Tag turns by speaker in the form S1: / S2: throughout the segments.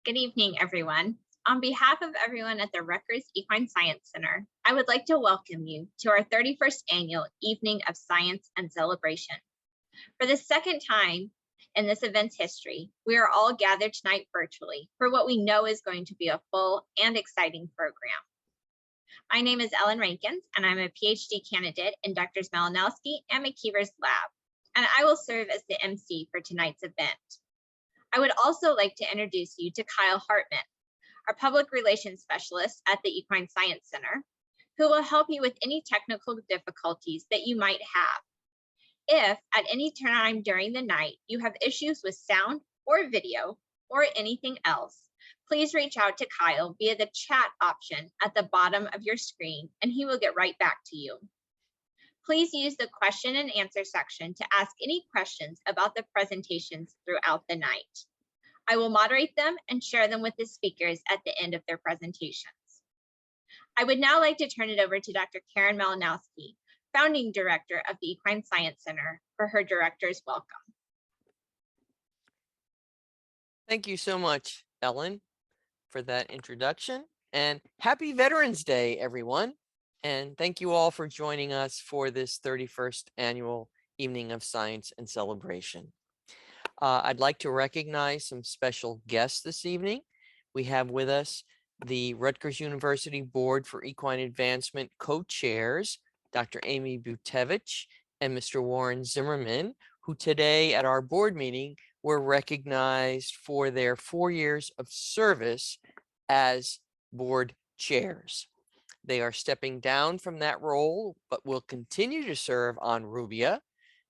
S1: Good evening, everyone. On behalf of everyone at the Rutgers Equine Science Center, I would like to welcome you to our 31st annual Evening of Science and Celebration. For the second time in this event's history, we are all gathered tonight virtually for what we know is going to be a full and exciting program. My name is Ellen Rankins, and I'm a PhD candidate in Dr. Malinowski and McKeever's lab, and I will serve as the MC for tonight's event. I would also like to introduce you to Kyle Hartman, our public relations specialist at the Equine Science Center, who will help you with any technical difficulties that you might have. If at any time during the night you have issues with sound or video or anything else, please reach out to Kyle via the chat option at the bottom of your screen, and he will get right back to you. Please use the question and answer section to ask any questions about the presentations throughout the night. I will moderate them and share them with the speakers at the end of their presentations. I would now like to turn it over to Dr. Karen Malinowski, founding director of the Equine Science Center, for her director's welcome.
S2: Thank you so much, Ellen, for that introduction, and happy Veterans Day, everyone. And thank you all for joining us for this 31st annual Evening of Science and Celebration. I'd like to recognize some special guests this evening. We have with us the Rutgers University Board for Equine Advancement co-chairs, Dr. Amy Butevich and Mr. Warren Zimmerman, who today at our board meeting were recognized for their 4 years of service as board chairs. They are stepping down from that role, but will continue to serve on Rubia.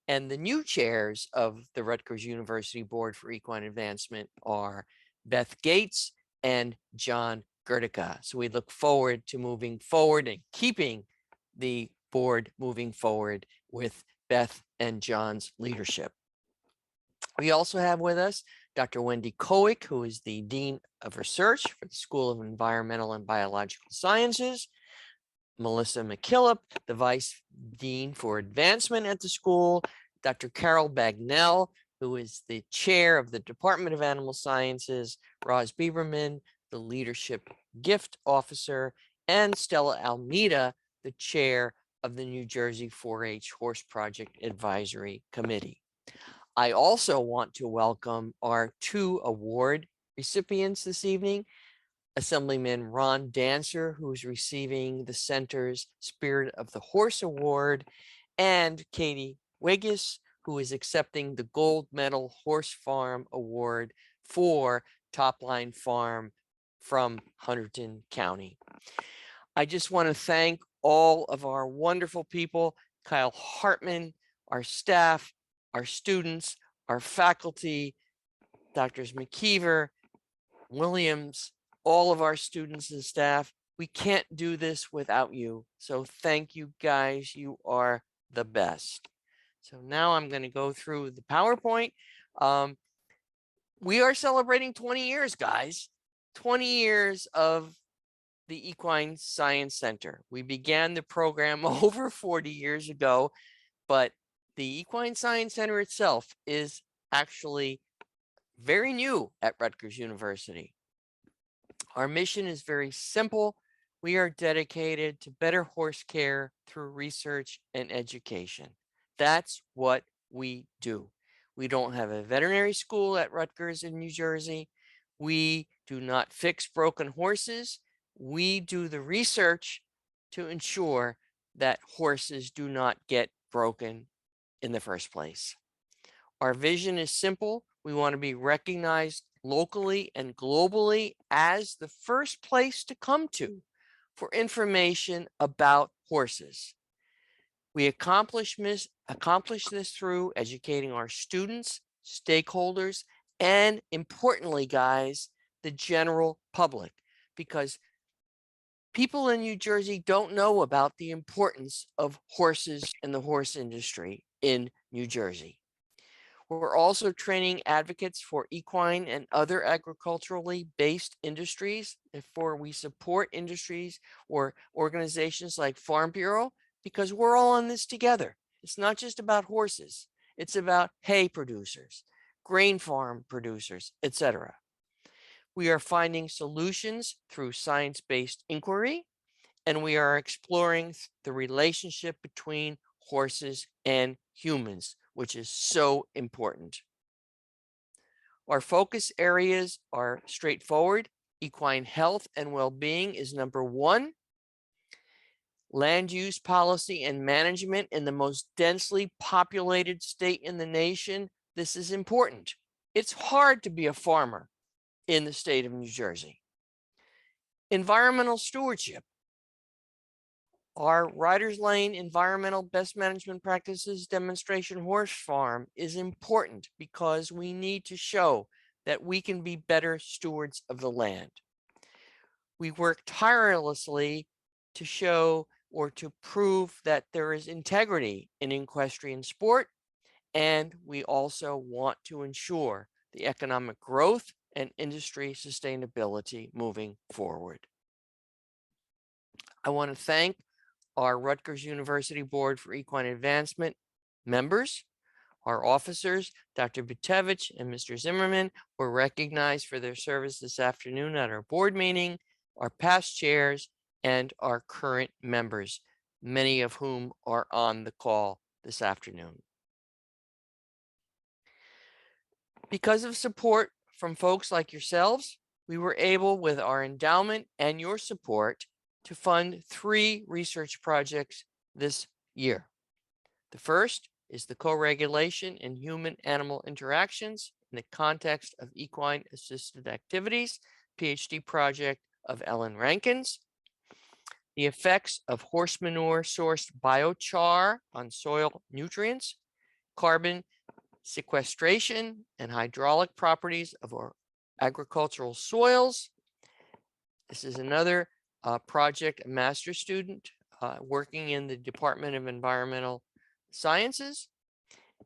S2: And the new chairs of the Rutgers University Board for Equine Advancement are Beth Gates and John Gertica. So we look forward to moving forward and keeping the board moving forward with Beth and John's leadership. We also have with us Dr. Wendy Kowick, who is the Dean of Research for the School of Environmental and Biological Sciences, Melissa McKillop, the Vice Dean for Advancement at the school, Dr. Carol Bagnell, who is the Chair of the Department of Animal Sciences, Roz Bieberman, the Leadership Gift Officer, and Stella Almeida, the Chair of the New Jersey 4-H Horse Project Advisory Committee. I also want to welcome our 2 award recipients this evening. Assemblyman Ron Dancer, who is receiving the center's Spirit of the Horse Award, and Katie Wiggis, who is accepting the Gold Medal Horse Farm Award for Topline Farm from Hunterdon County. I just want to thank all of our wonderful people, Kyle Hartman, our staff, our students, our faculty, Drs. McKeever, Williams, all of our students and staff. We can't do this without you. So thank you guys. You are the best. So now I'm going to go through the PowerPoint. We are celebrating 20 years, guys. 20 years of the Equine Science Center. We began the program over 40 years ago, but the Equine Science Center itself is actually very new at Rutgers University. Our mission is very simple. We are dedicated to better horse care through research and education. That's what we do. We don't have a veterinary school at Rutgers in New Jersey. We do not fix broken horses. We do the research to ensure that horses do not get broken in the first place. Our vision is simple. We want to be recognized locally and globally as the first place to come to for information about horses. We accomplish this through educating our students, stakeholders, and importantly, guys, the general public, because people in New Jersey don't know about the importance of horses in the horse industry in New Jersey. We're also training advocates for equine and other agriculturally based industries. Therefore, we support industries or organizations like Farm Bureau because we're all in this together. It's not just about horses. It's about hay producers, grain farm producers, etc. We are finding solutions through science-based inquiry, and we are exploring the relationship between horses and humans, which is so important. Our focus areas are straightforward. Equine health and well-being is number one. Land use policy and management in the most densely populated state in the nation. This is important. It's hard to be a farmer in the state of New Jersey. Environmental stewardship. Our Riders Lane Environmental Best Management Practices Demonstration Horse Farm is important because we need to show that we can be better stewards of the land. We work tirelessly to show or to prove that there is integrity in equestrian sport, and we also want to ensure the economic growth and industry sustainability moving forward. I want to thank our Rutgers University Board for Equine Advancement members. Our officers, Dr. Butevich and Mr. Zimmerman, were recognized for their service this afternoon at our board meeting, our past chairs, and our current members, many of whom are on the call this afternoon. Because of support from folks like yourselves, we were able, with our endowment and your support, to fund 3 research projects this year. The first is the co-regulation in human-animal interactions in the context of equine-assisted activities, PhD project of Ellen Rankins. The effects of horse manure-sourced biochar on soil nutrients, carbon sequestration, and hydraulic properties of our agricultural soils. This is another project, a master's student working in the Department of Environmental Sciences.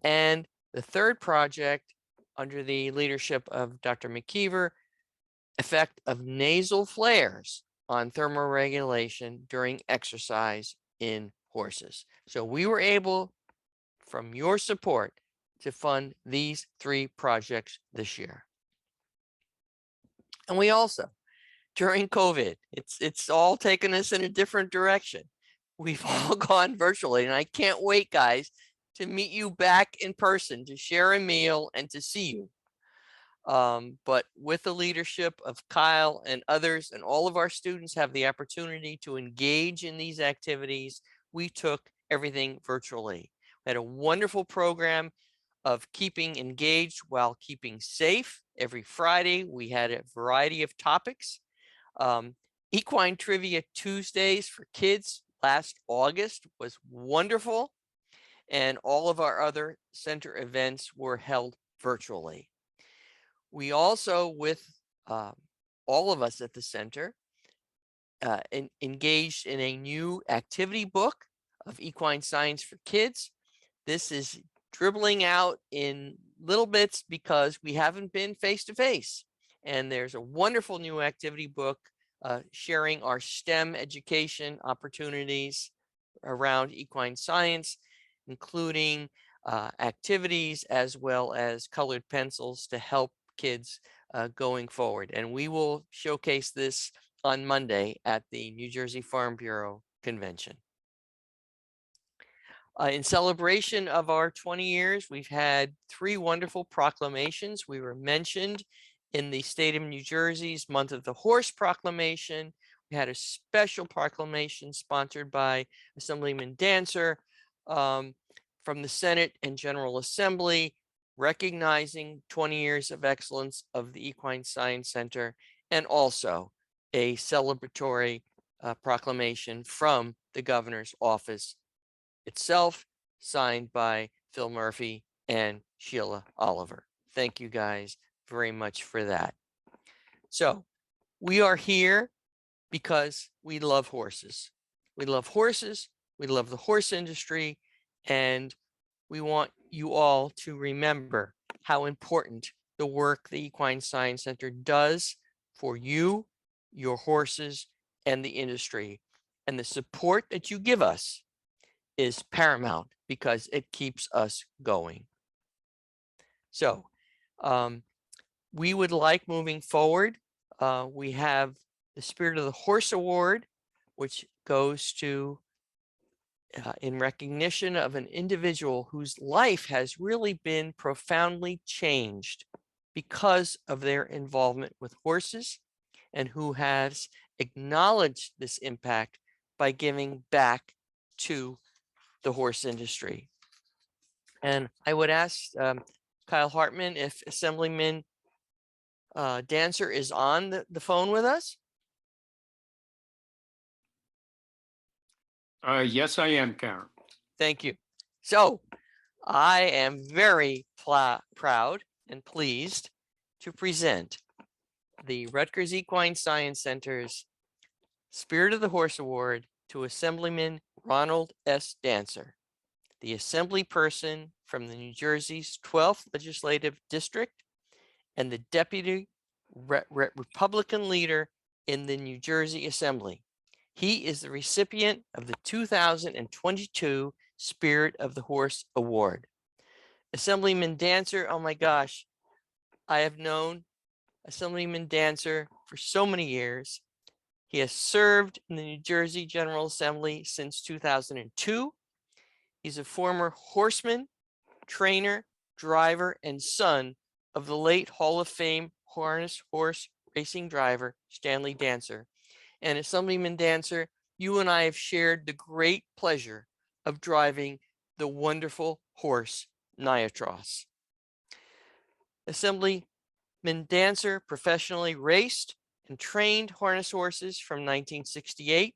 S2: And the third project, under the leadership of Dr. McKeever, effect of nasal flares on thermoregulation during exercise in horses. So we were able, from your support, to fund these 3 projects this year. And we also, during COVID, it's all taken us in a different direction. We've all gone virtually, and I can't wait, guys, to meet you back in person, to share a meal and to see you. But with the leadership of Kyle and others, and all of our students have the opportunity to engage in these activities, we took everything virtually. We had a wonderful program of keeping engaged while keeping safe. Every Friday, we had a variety of topics. Equine Trivia Tuesdays for kids last August was wonderful. And all of our other center events were held virtually. We also, with all of us at the center, engaged in a new activity book of equine science for kids. This is dribbling out in little bits because we haven't been face to face. And there's a wonderful new activity book sharing our STEM education opportunities around equine science, including activities as well as colored pencils to help kids going forward. And we will showcase this on Monday at the New Jersey Farm Bureau Convention. In celebration of our 20 years, we've had 3 wonderful proclamations. We were mentioned in the state of New Jersey's Month of the Horse proclamation. We had a special proclamation sponsored by Assemblyman Dancer from the Senate and General Assembly, recognizing 20 years of excellence of the Equine Science Center, and also a celebratory proclamation from the governor's office itself, signed by Phil Murphy and Sheila Oliver. Thank you guys very much for that. So we are here because we love horses. We love horses, we love the horse industry, and we want you all to remember how important the work the Equine Science Center does for you, your horses, and the industry. And the support that you give us is paramount because it keeps us going. So we would like, moving forward, we have the Spirit of the Horse Award, which goes to in recognition of an individual whose life has really been profoundly changed because of their involvement with horses, and who has acknowledged this impact by giving back to the horse industry. And I would ask Kyle Hartman if Assemblyman Dancer is on the phone with us.
S3: Yes, I am, Karen.
S2: Thank you. So I am very proud and pleased to present the Rutgers Equine Science Center's Spirit of the Horse Award to Assemblyman Ronald S. Dancer, the assembly person from the New Jersey's 12th Legislative District and the deputy Republican leader in the New Jersey Assembly. He is the recipient of the 2022 Spirit of the Horse Award. Assemblyman Dancer, oh my gosh, I have known Assemblyman Dancer for so many years. He has served in the New Jersey General Assembly since 2002. He's a former horseman, trainer, driver, and son of the late Hall of Fame harness horse racing driver, Stanley Dancer. And Assemblyman Dancer, you and I have shared the great pleasure of driving the wonderful horse, Niatros. Assemblyman Dancer professionally raced and trained harness horses from 1968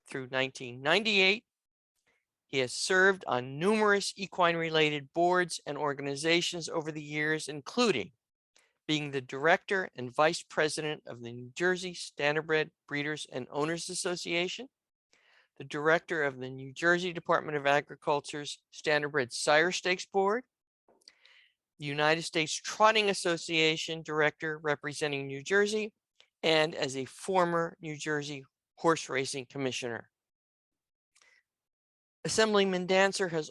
S2: through 1998. He has served on numerous equine-related boards and organizations over the years, including being the director and vice president of the New Jersey Standardbred Breeders and Owners Association, the director of the New Jersey Department of Agriculture's Standardbred Sire Stakes Board, the United States Trotting Association director representing New Jersey, and as a former New Jersey horse racing commissioner. Assemblyman Dancer has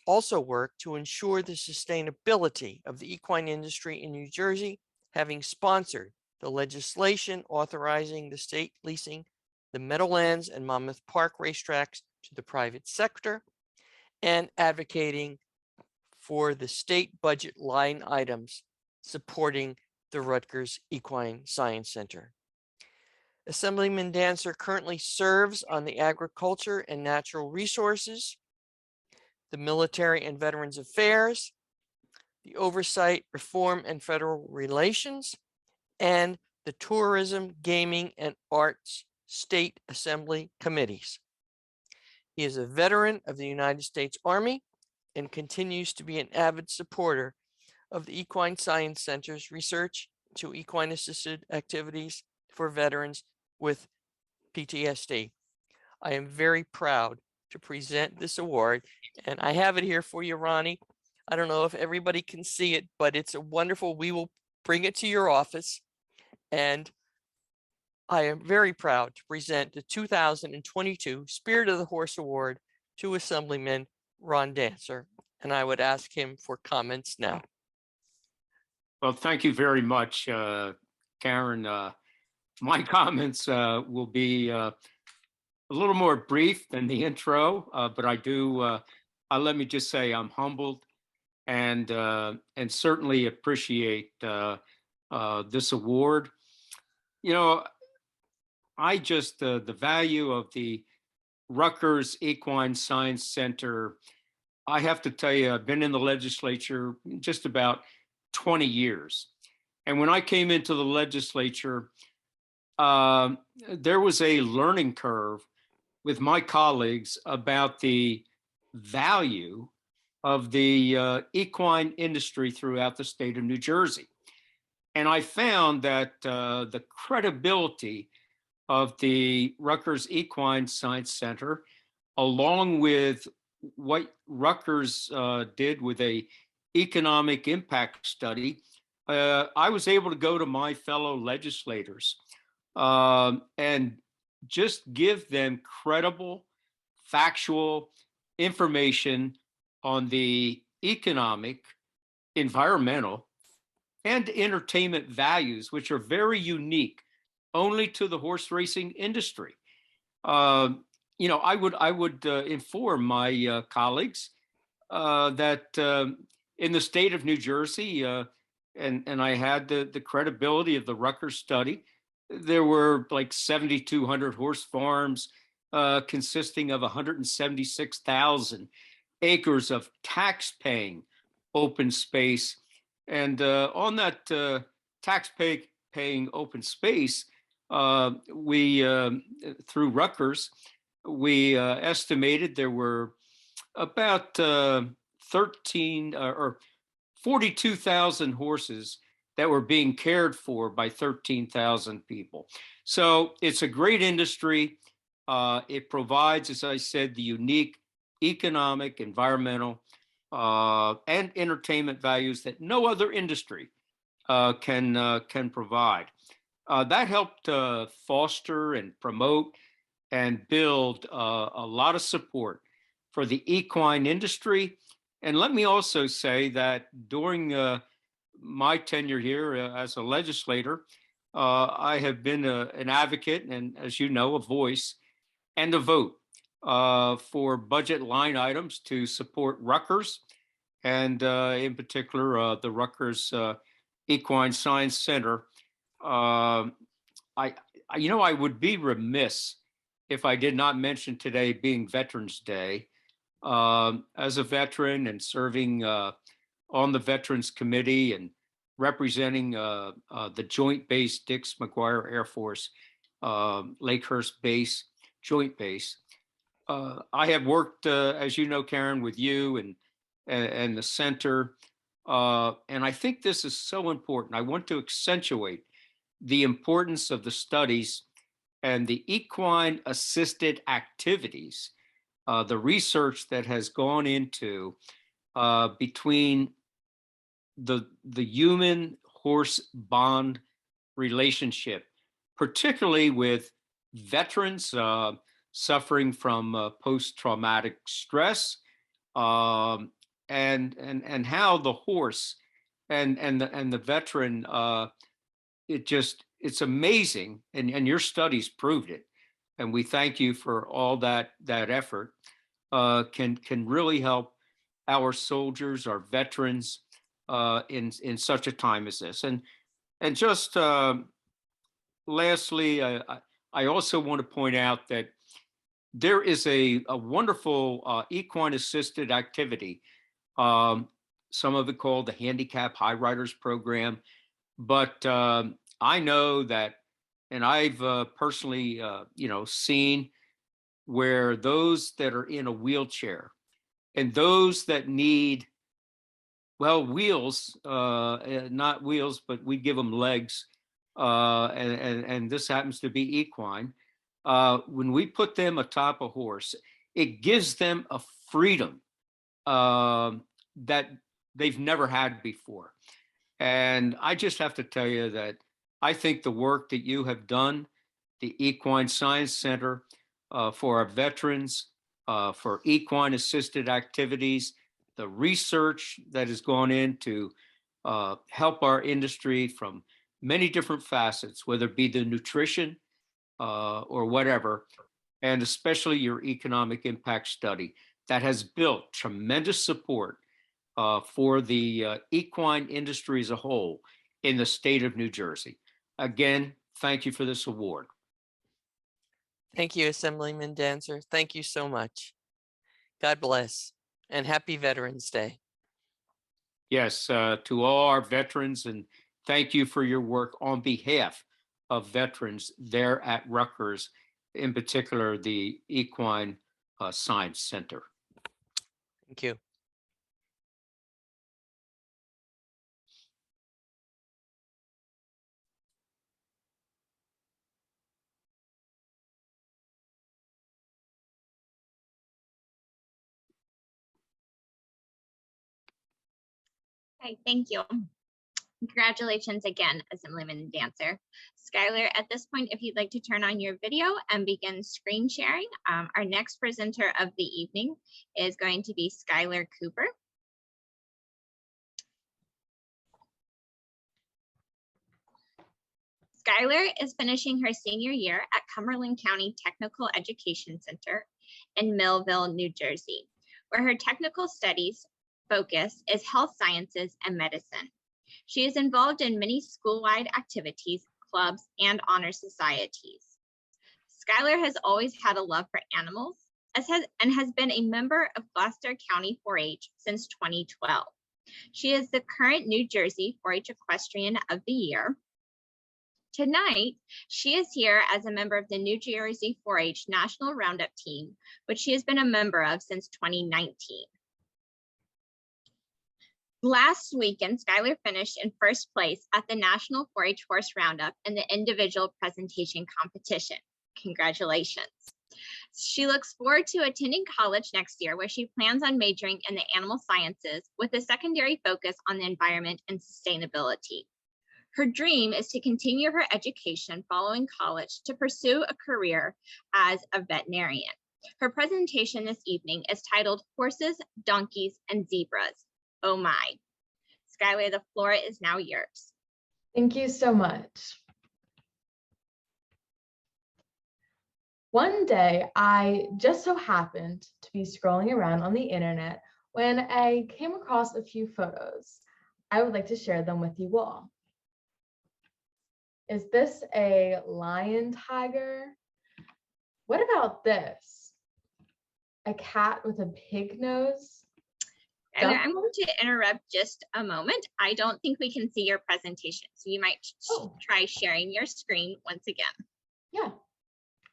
S2: also worked to ensure the sustainability of the equine industry in New Jersey, having sponsored the legislation authorizing the state leasing the Meadowlands and Monmouth Park racetracks to the private sector, and advocating for the state budget line items supporting the Rutgers Equine Science Center. Assemblyman Dancer currently serves on the Agriculture and Natural Resources, the Military and Veterans Affairs, the Oversight, Reform, and Federal Relations, and the Tourism, Gaming, and Arts State Assembly Committees. He is a veteran of the United States Army and continues to be an avid supporter of the Equine Science Center's research to equine-assisted activities for veterans with PTSD. I am very proud to present this award, and I have it here for you, Ronnie. I don't know if everybody can see it, but it's a wonderful, we will bring it to your office, and I am very proud to present the 2022 Spirit of the Horse Award to Assemblyman Ron Dancer, and I would ask him for comments now.
S3: Well, thank you very much, Karen. My comments will be a little more brief than the intro, but I do. Let me just say I'm humbled and certainly appreciate this award. You know, I just the value of the Rutgers Equine Science Center. I have to tell you, I've been in the legislature just about 20 years, and when I came into the legislature, there was a learning curve with my colleagues about the value of the equine industry throughout the state of New Jersey. And I found that the credibility of the Rutgers Equine Science Center, along with what Rutgers did with a economic impact study, I was able to go to my fellow legislators and just give them credible, factual information on the economic, environmental, and entertainment values, which are very unique only to the horse racing industry. You know, I would inform my colleagues that in the state of New Jersey, and I had the credibility of the Rutgers study, there were like 7,200 horse farms consisting of 176,000 acres of tax-paying open space. And on that tax-paying open space, we, through Rutgers, we estimated there were about 13 or 42,000 horses that were being cared for by 13,000 people. So it's a great industry. It provides, as I said, the unique economic, environmental, and entertainment values that no other industry can provide. That helped foster and promote and build a lot of support for the equine industry. And let me also say that during my tenure here as a legislator, I have been an advocate and, as you know, a voice and a vote for budget line items to support Rutgers, and in particular, the Rutgers Equine Science Center. You know, I would be remiss if I did not mention today being Veterans Day. As a veteran and serving on the Veterans Committee and representing the Joint Base Dix McGuire Air Force Lakehurst Base, Joint Base. I have worked, as you know, Karen, with you and the center, and I think this is so important. I want to accentuate the importance of the studies and the equine assisted activities, the research that has gone into between the human horse bond relationship, particularly with veterans suffering from post-traumatic stress, and how the horse and the veteran, it's amazing, and your studies proved it, and we thank you for all that effort. Can really help our soldiers, our veterans, in such a time as this. And just lastly, I also want to point out that there is a wonderful equine assisted activity, some of it called the Handicap High Riders Program. But I know that, and I've personally, seen where those that are in a wheelchair and those that need, well, wheels, not wheels, but we give them legs, and this happens to be equine. When we put them atop a horse, it gives them a freedom that they've never had before. And I just have to tell you that I think the work that you have done, the Equine Science Center, for our veterans, for equine assisted activities, the research that has gone in to help our industry from many different facets, whether it be the nutrition or whatever, and especially your economic impact study that has built tremendous support for the equine industry as a whole in the state of New Jersey. Again, thank you for this award.
S2: Thank you, Assemblyman Dancer. Thank you so much. God bless, and happy Veterans Day.
S3: Yes, to all our veterans, and thank you for your work on behalf of veterans there at Rutgers, in particular the Equine Science Center.
S2: Thank you.
S1: Okay, thank you. Congratulations again, Assemblyman Dancer. Skyler, at this point, if you'd like to turn on your video and begin screen sharing, our next presenter of the evening is going to be Skyler Cooper. Skyler is finishing her senior year at Cumberland County Technical Education Center in Millville, New Jersey, where her technical studies focus is health sciences and medicine. She is involved in many school-wide activities, clubs, and honor societies. Skyler has always had a love for animals and has been a member of Gloucester County 4-H since 2012. She is the current New Jersey 4-H Equestrian of the Year. Tonight, she is here as a member of the New Jersey 4-H National Roundup Team, which she has been a member of since 2019. Last weekend, Skyler finished in first place at the National 4-H Horse Roundup in the individual presentation competition. Congratulations. She looks forward to attending college next year, where she plans on majoring in the animal sciences with a secondary focus on the environment and sustainability. Her dream is to continue her education following college to pursue a career as a veterinarian. Her presentation this evening is titled Horses, Donkeys, and Zebras. Oh my. Skyler, the floor is now yours.
S4: Thank you so much. One day, I just so happened to be scrolling around on the internet when I came across a few photos. I would like to share them with you all. Is this a lion tiger? What about this? A cat with a pig nose?
S1: Skyler, I'm going to interrupt just a moment. I don't think we can see your presentation, so you might try sharing your screen once again.
S4: Yeah.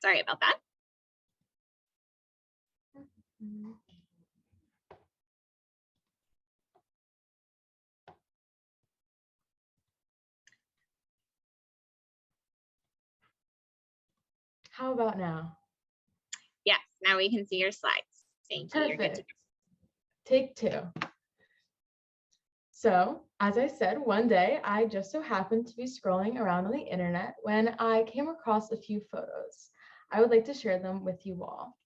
S1: Sorry about that.
S4: How about now?
S1: Yes, now we can see your slides. Thank you. You're good to
S4: Perfect. Take two. So, as I said, one day I just so happened to be scrolling around on the internet when I came across a few photos. I would like to share them with you all.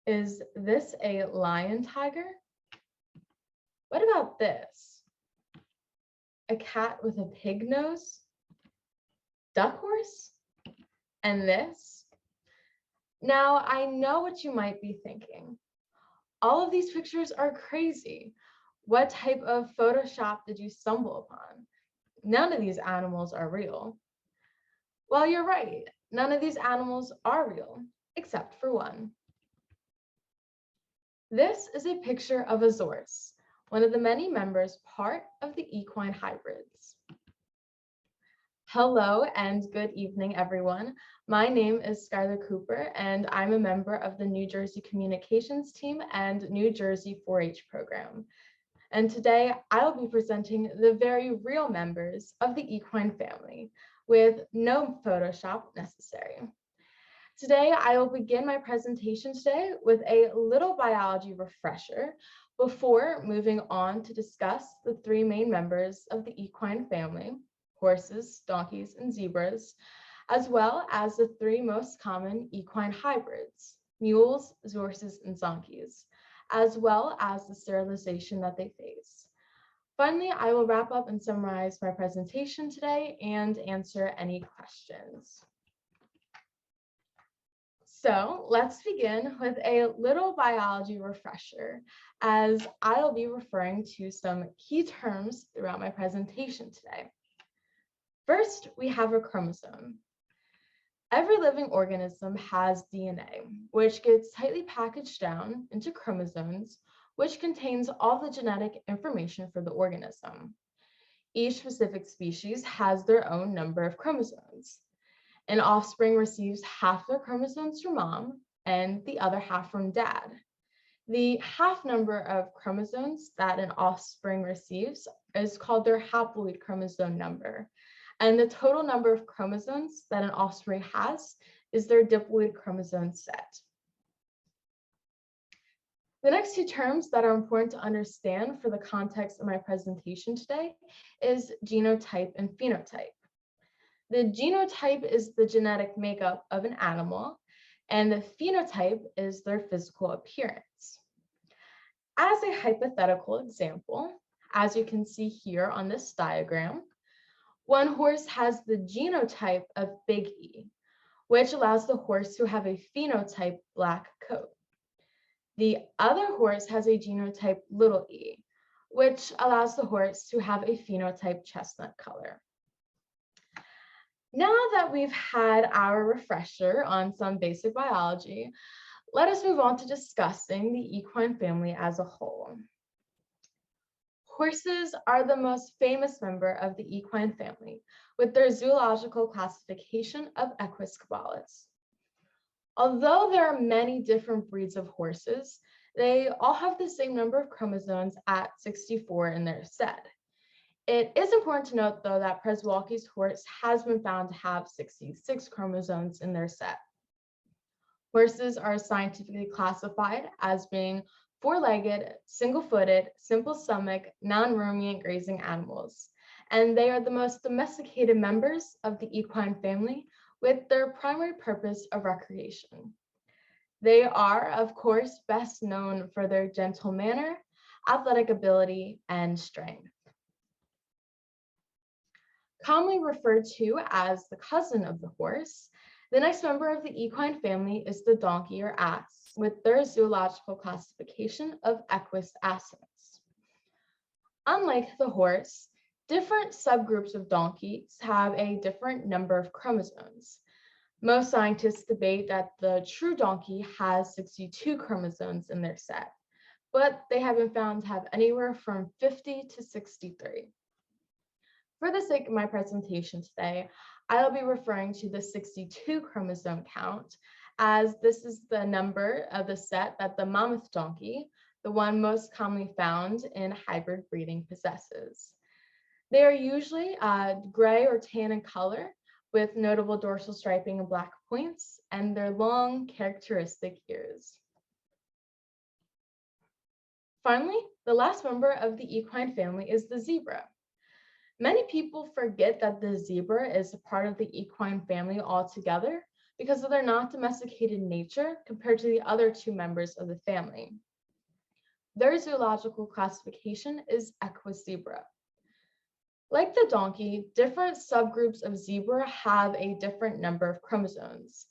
S4: Is this a lion tiger? What about this? A cat with a pig nose? Duck horse? And this? Now, I know what you might be thinking. All of these pictures are crazy. What type of Photoshop did you stumble upon? None of these animals are real. Well, you're right. None of these animals are real, except for one. This is a picture of a Zorus, one of the many members part of the equine hybrids. Hello and good evening, everyone. My name is Skyler Cooper, and I'm a member of the New Jersey Communications Team and New Jersey 4-H program. And today I'll be presenting the very real members of the equine family with no Photoshop necessary. Today, I will begin my presentation today with a little biology refresher before moving on to discuss the three main members of the equine family: horses, donkeys, and zebras, as well as the three most common equine hybrids: mules, Zoruses, and Zonkeys, as well as the sterilization that they face. Finally, I will wrap up and summarize my presentation today and answer any questions. So let's begin with a little biology refresher, as I'll be referring to some key terms throughout my presentation today. First, we have a chromosome. Every living organism has DNA, which gets tightly packaged down into chromosomes, which contains all the genetic information for the organism. Each specific species has their own number of chromosomes. An offspring receives half their chromosomes from mom and the other half from dad. The half number of chromosomes that an offspring receives is called their haploid chromosome number. And the total number of chromosomes that an offspring has is their diploid chromosome set. The next two terms that are important to understand for the context of my presentation today is genotype and phenotype. The genotype is the genetic makeup of an animal, and the phenotype is their physical appearance. As a hypothetical example, as you can see here on this diagram, One horse has the genotype of big E, which allows the horse to have a phenotype black coat. The other horse has a genotype little e, which allows the horse to have a phenotype chestnut color. Now that we've had our refresher on some basic biology, let us move on to discussing the equine family as a whole. Horses are the most famous member of the equine family, with their zoological classification of Equiscabalis. Although there are many different breeds of horses, they all have the same number of chromosomes at 64 in their set. It is important to note, though, that Przewalski's horse has been found to have 66 chromosomes in their set. Horses are scientifically classified as being four-legged, single-footed, simple-stomach, non-ruminant grazing animals, and they are the most domesticated members of the equine family, with their primary purpose of recreation. They are, of course, best known for their gentle manner, athletic ability, and strength. Commonly referred to as the cousin of the horse, the next member of the equine family is the donkey or ass, with their zoological classification of Equus ascens. Unlike the horse, different subgroups of donkeys have a different number of chromosomes. Most scientists debate that the true donkey has 62 chromosomes in their set, but they have been found to have anywhere from 50 to 63. For the sake of my presentation today, I'll be referring to the 62 chromosome count, as this is the number of the set that the mammoth donkey, the one most commonly found in hybrid breeding, possesses. They are usually gray or tan in color, with notable dorsal striping and black points, and their long, characteristic ears. Finally, the last member of the equine family is the zebra. Many people forget that the zebra is a part of the equine family altogether because of their not domesticated nature compared to the other two members of the family. Their zoological classification is Equizebra. Like the donkey, different subgroups of zebra have a different number of chromosomes.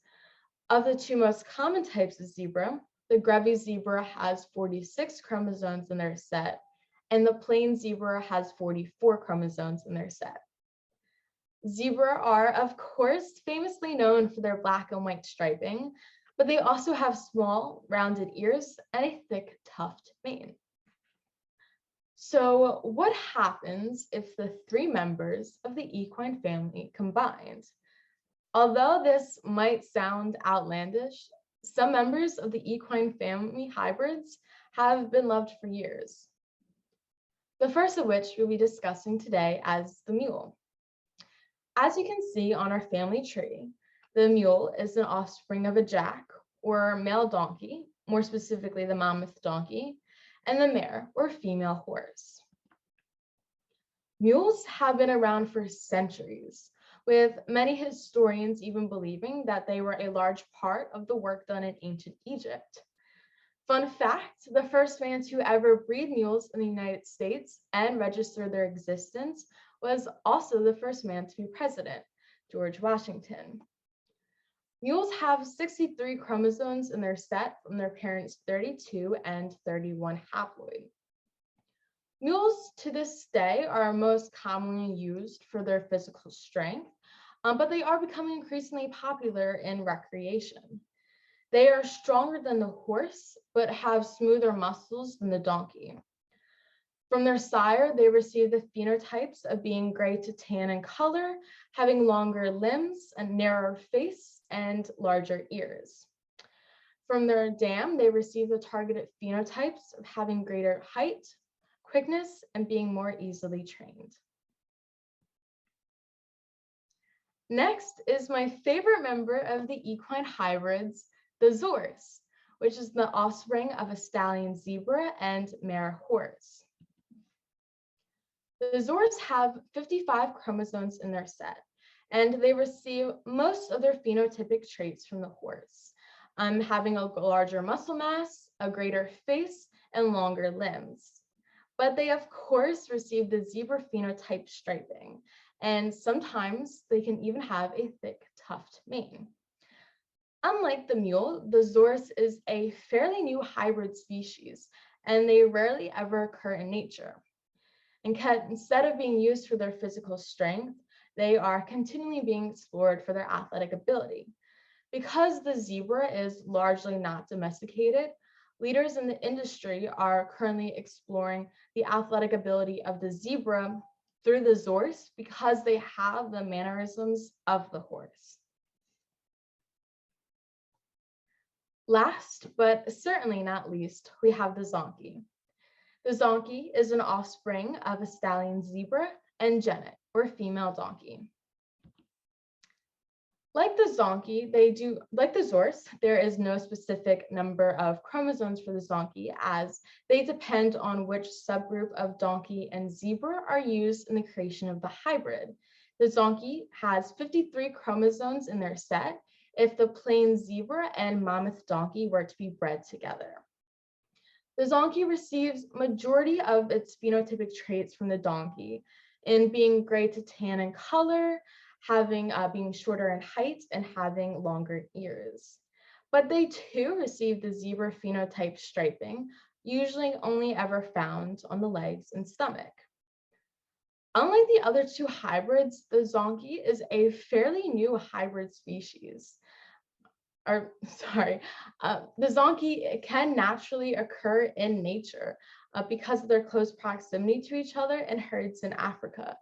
S4: Of the two most common types of zebra, the Grevy zebra has 46 chromosomes in their set, and the plain zebra has 44 chromosomes in their set. Zebra are, of course, famously known for their black and white striping, but they also have small, rounded ears and a thick, tufted mane. So what happens if the three members of the equine family combined? Although this might sound outlandish, some members of the equine family hybrids have been loved for years. The first of which we'll be discussing today as the mule. As you can see on our family tree, the mule is an offspring of a jack or male donkey, more specifically the mammoth donkey, and the mare or female horse. Mules have been around for centuries, with many historians even believing that they were a large part of the work done in ancient Egypt. Fun fact, the first man to ever breed mules in the United States and register their existence was also the first man to be president, George Washington. Mules have 63 chromosomes in their set from their parents' 32 and 31 haploid. Mules to this day are most commonly used for their physical strength, but they are becoming increasingly popular in recreation. They are stronger than the horse, but have smoother muscles than the donkey. From their sire, they receive the phenotypes of being gray to tan in color, having longer limbs, a narrower face, and larger ears. From their dam, they receive the targeted phenotypes of having greater height, quickness, and being more easily trained. Next is my favorite member of the equine hybrids, the Zorus, which is the offspring of a stallion zebra and mare horse. The Zorus have 55 chromosomes in their set, and they receive most of their phenotypic traits from the horse, having a larger muscle mass, a greater face, and longer limbs. But they, of course, receive the zebra phenotype striping, and sometimes they can even have a thick, tufted mane. Unlike the mule, the Zorus is a fairly new hybrid species, and they rarely ever occur in nature. And instead of being used for their physical strength, they are continually being explored for their athletic ability. Because the zebra is largely not domesticated, leaders in the industry are currently exploring the athletic ability of the zebra through the Zorus because they have the mannerisms of the horse. Last, but certainly not least, we have the Zonkey. The Zonkey is an offspring of a stallion zebra and genet, or female donkey. Like the Zonkey, like the Zorus, there is no specific number of chromosomes for the Zonkey, as they depend on which subgroup of donkey and zebra are used in the creation of the hybrid. The Zonkey has 53 chromosomes in their set if the plain zebra and mammoth donkey were to be bred together. The Zonkey receives majority of its phenotypic traits from the donkey in being gray to tan in color, being shorter in height, and having longer ears. But they too receive the zebra phenotype striping, usually only ever found on the legs and stomach. Unlike the other two hybrids, the Zonkey is a fairly new hybrid species. The Zonkey can naturally occur in nature because of their close proximity to each other in herds in Africa.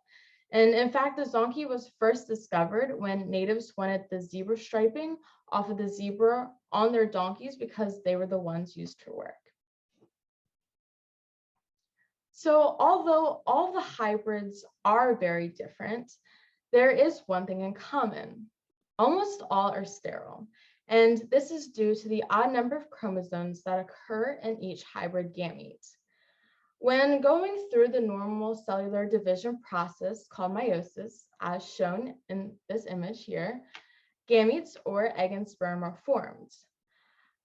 S4: And in fact, the Zonkey was first discovered when natives wanted the zebra striping off of the zebra on their donkeys because they were the ones used for work. So although all the hybrids are very different, there is one thing in common. Almost all are sterile. And this is due to the odd number of chromosomes that occur in each hybrid gamete. When going through the normal cellular division process called meiosis, as shown in this image here, gametes or egg and sperm are formed.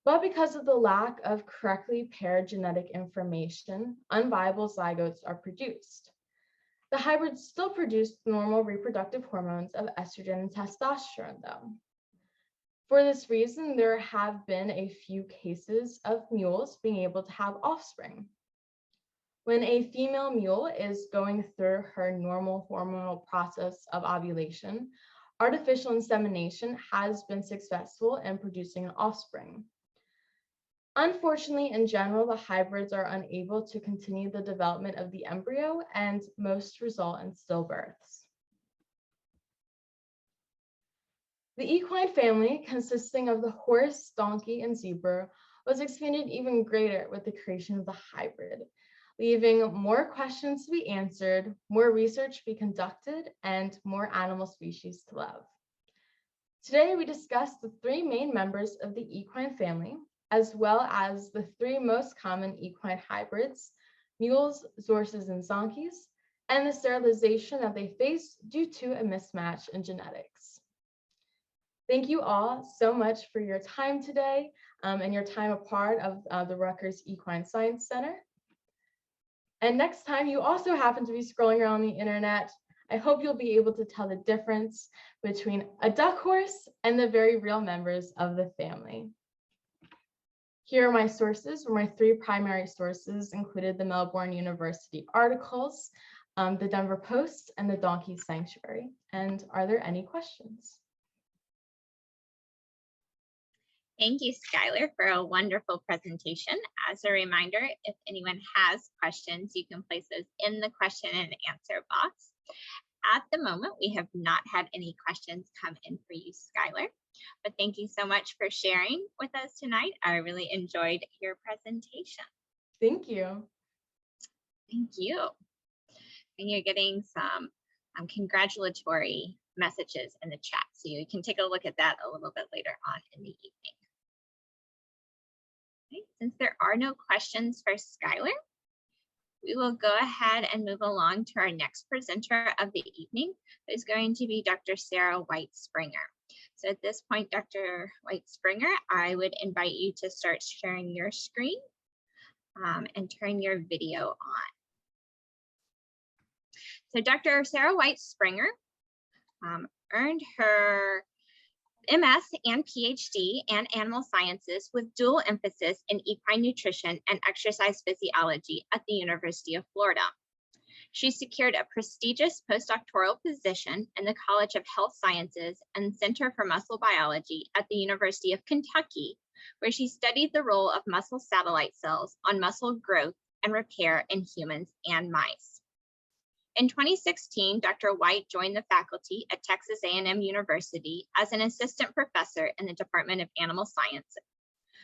S4: But because of the lack of correctly paired genetic information, unviable zygotes are produced. The hybrids still produce normal reproductive hormones of estrogen and testosterone, though. For this reason, there have been a few cases of mules being able to have offspring. When a female mule is going through her normal hormonal process of ovulation, artificial insemination has been successful in producing an offspring. Unfortunately, in general, the hybrids are unable to continue the development of the embryo, and most result in stillbirths. The equine family, consisting of the horse, donkey, and zebra, was expanded even greater with the creation of the hybrid, leaving more questions to be answered, more research to be conducted, and more animal species to love. Today, we discuss the three main members of the equine family, as well as the three most common equine hybrids, mules, Zoruses, and Zonkeys, and the sterilization that they face due to a mismatch in genetics. Thank you all so much for your time today and your time a part of the Rutgers Equine Science Center. And next time you also happen to be scrolling around the internet, I hope you'll be able to tell the difference between a duck horse and the very real members of the family. Here are my sources, or my three primary sources included the Melbourne University articles, the Denver Post, and the Donkey Sanctuary. And are there any questions?
S1: Thank you, Skyler, for a wonderful presentation. As a reminder, if anyone has questions, you can place those in the question and answer box. At the moment, we have not had any questions come in for you, Skyler, but thank you so much for sharing with us tonight. I really enjoyed your presentation.
S4: Thank you.
S1: Thank you. And you're getting some congratulatory messages in the chat, so you can take a look at that a little bit later on in the evening. Okay, since there are no questions for Skyler, we will go ahead and move along to our next presenter of the evening, who is going to be Dr. Sarah White-Springer. So at this point, Dr. White-Springer, I would invite you to start sharing your screen and turn your video on. So Dr. Sarah White-Springer earned her MS and PhD in animal sciences with dual emphasis in equine nutrition and exercise physiology at the University of Florida. She secured a prestigious postdoctoral position in the College of Health Sciences and Center for Muscle Biology at the University of Kentucky, where she studied the role of muscle satellite cells on muscle growth and repair in humans and mice. In 2016, Dr. White joined the faculty at Texas A&M University as an assistant professor in the Department of Animal Sciences,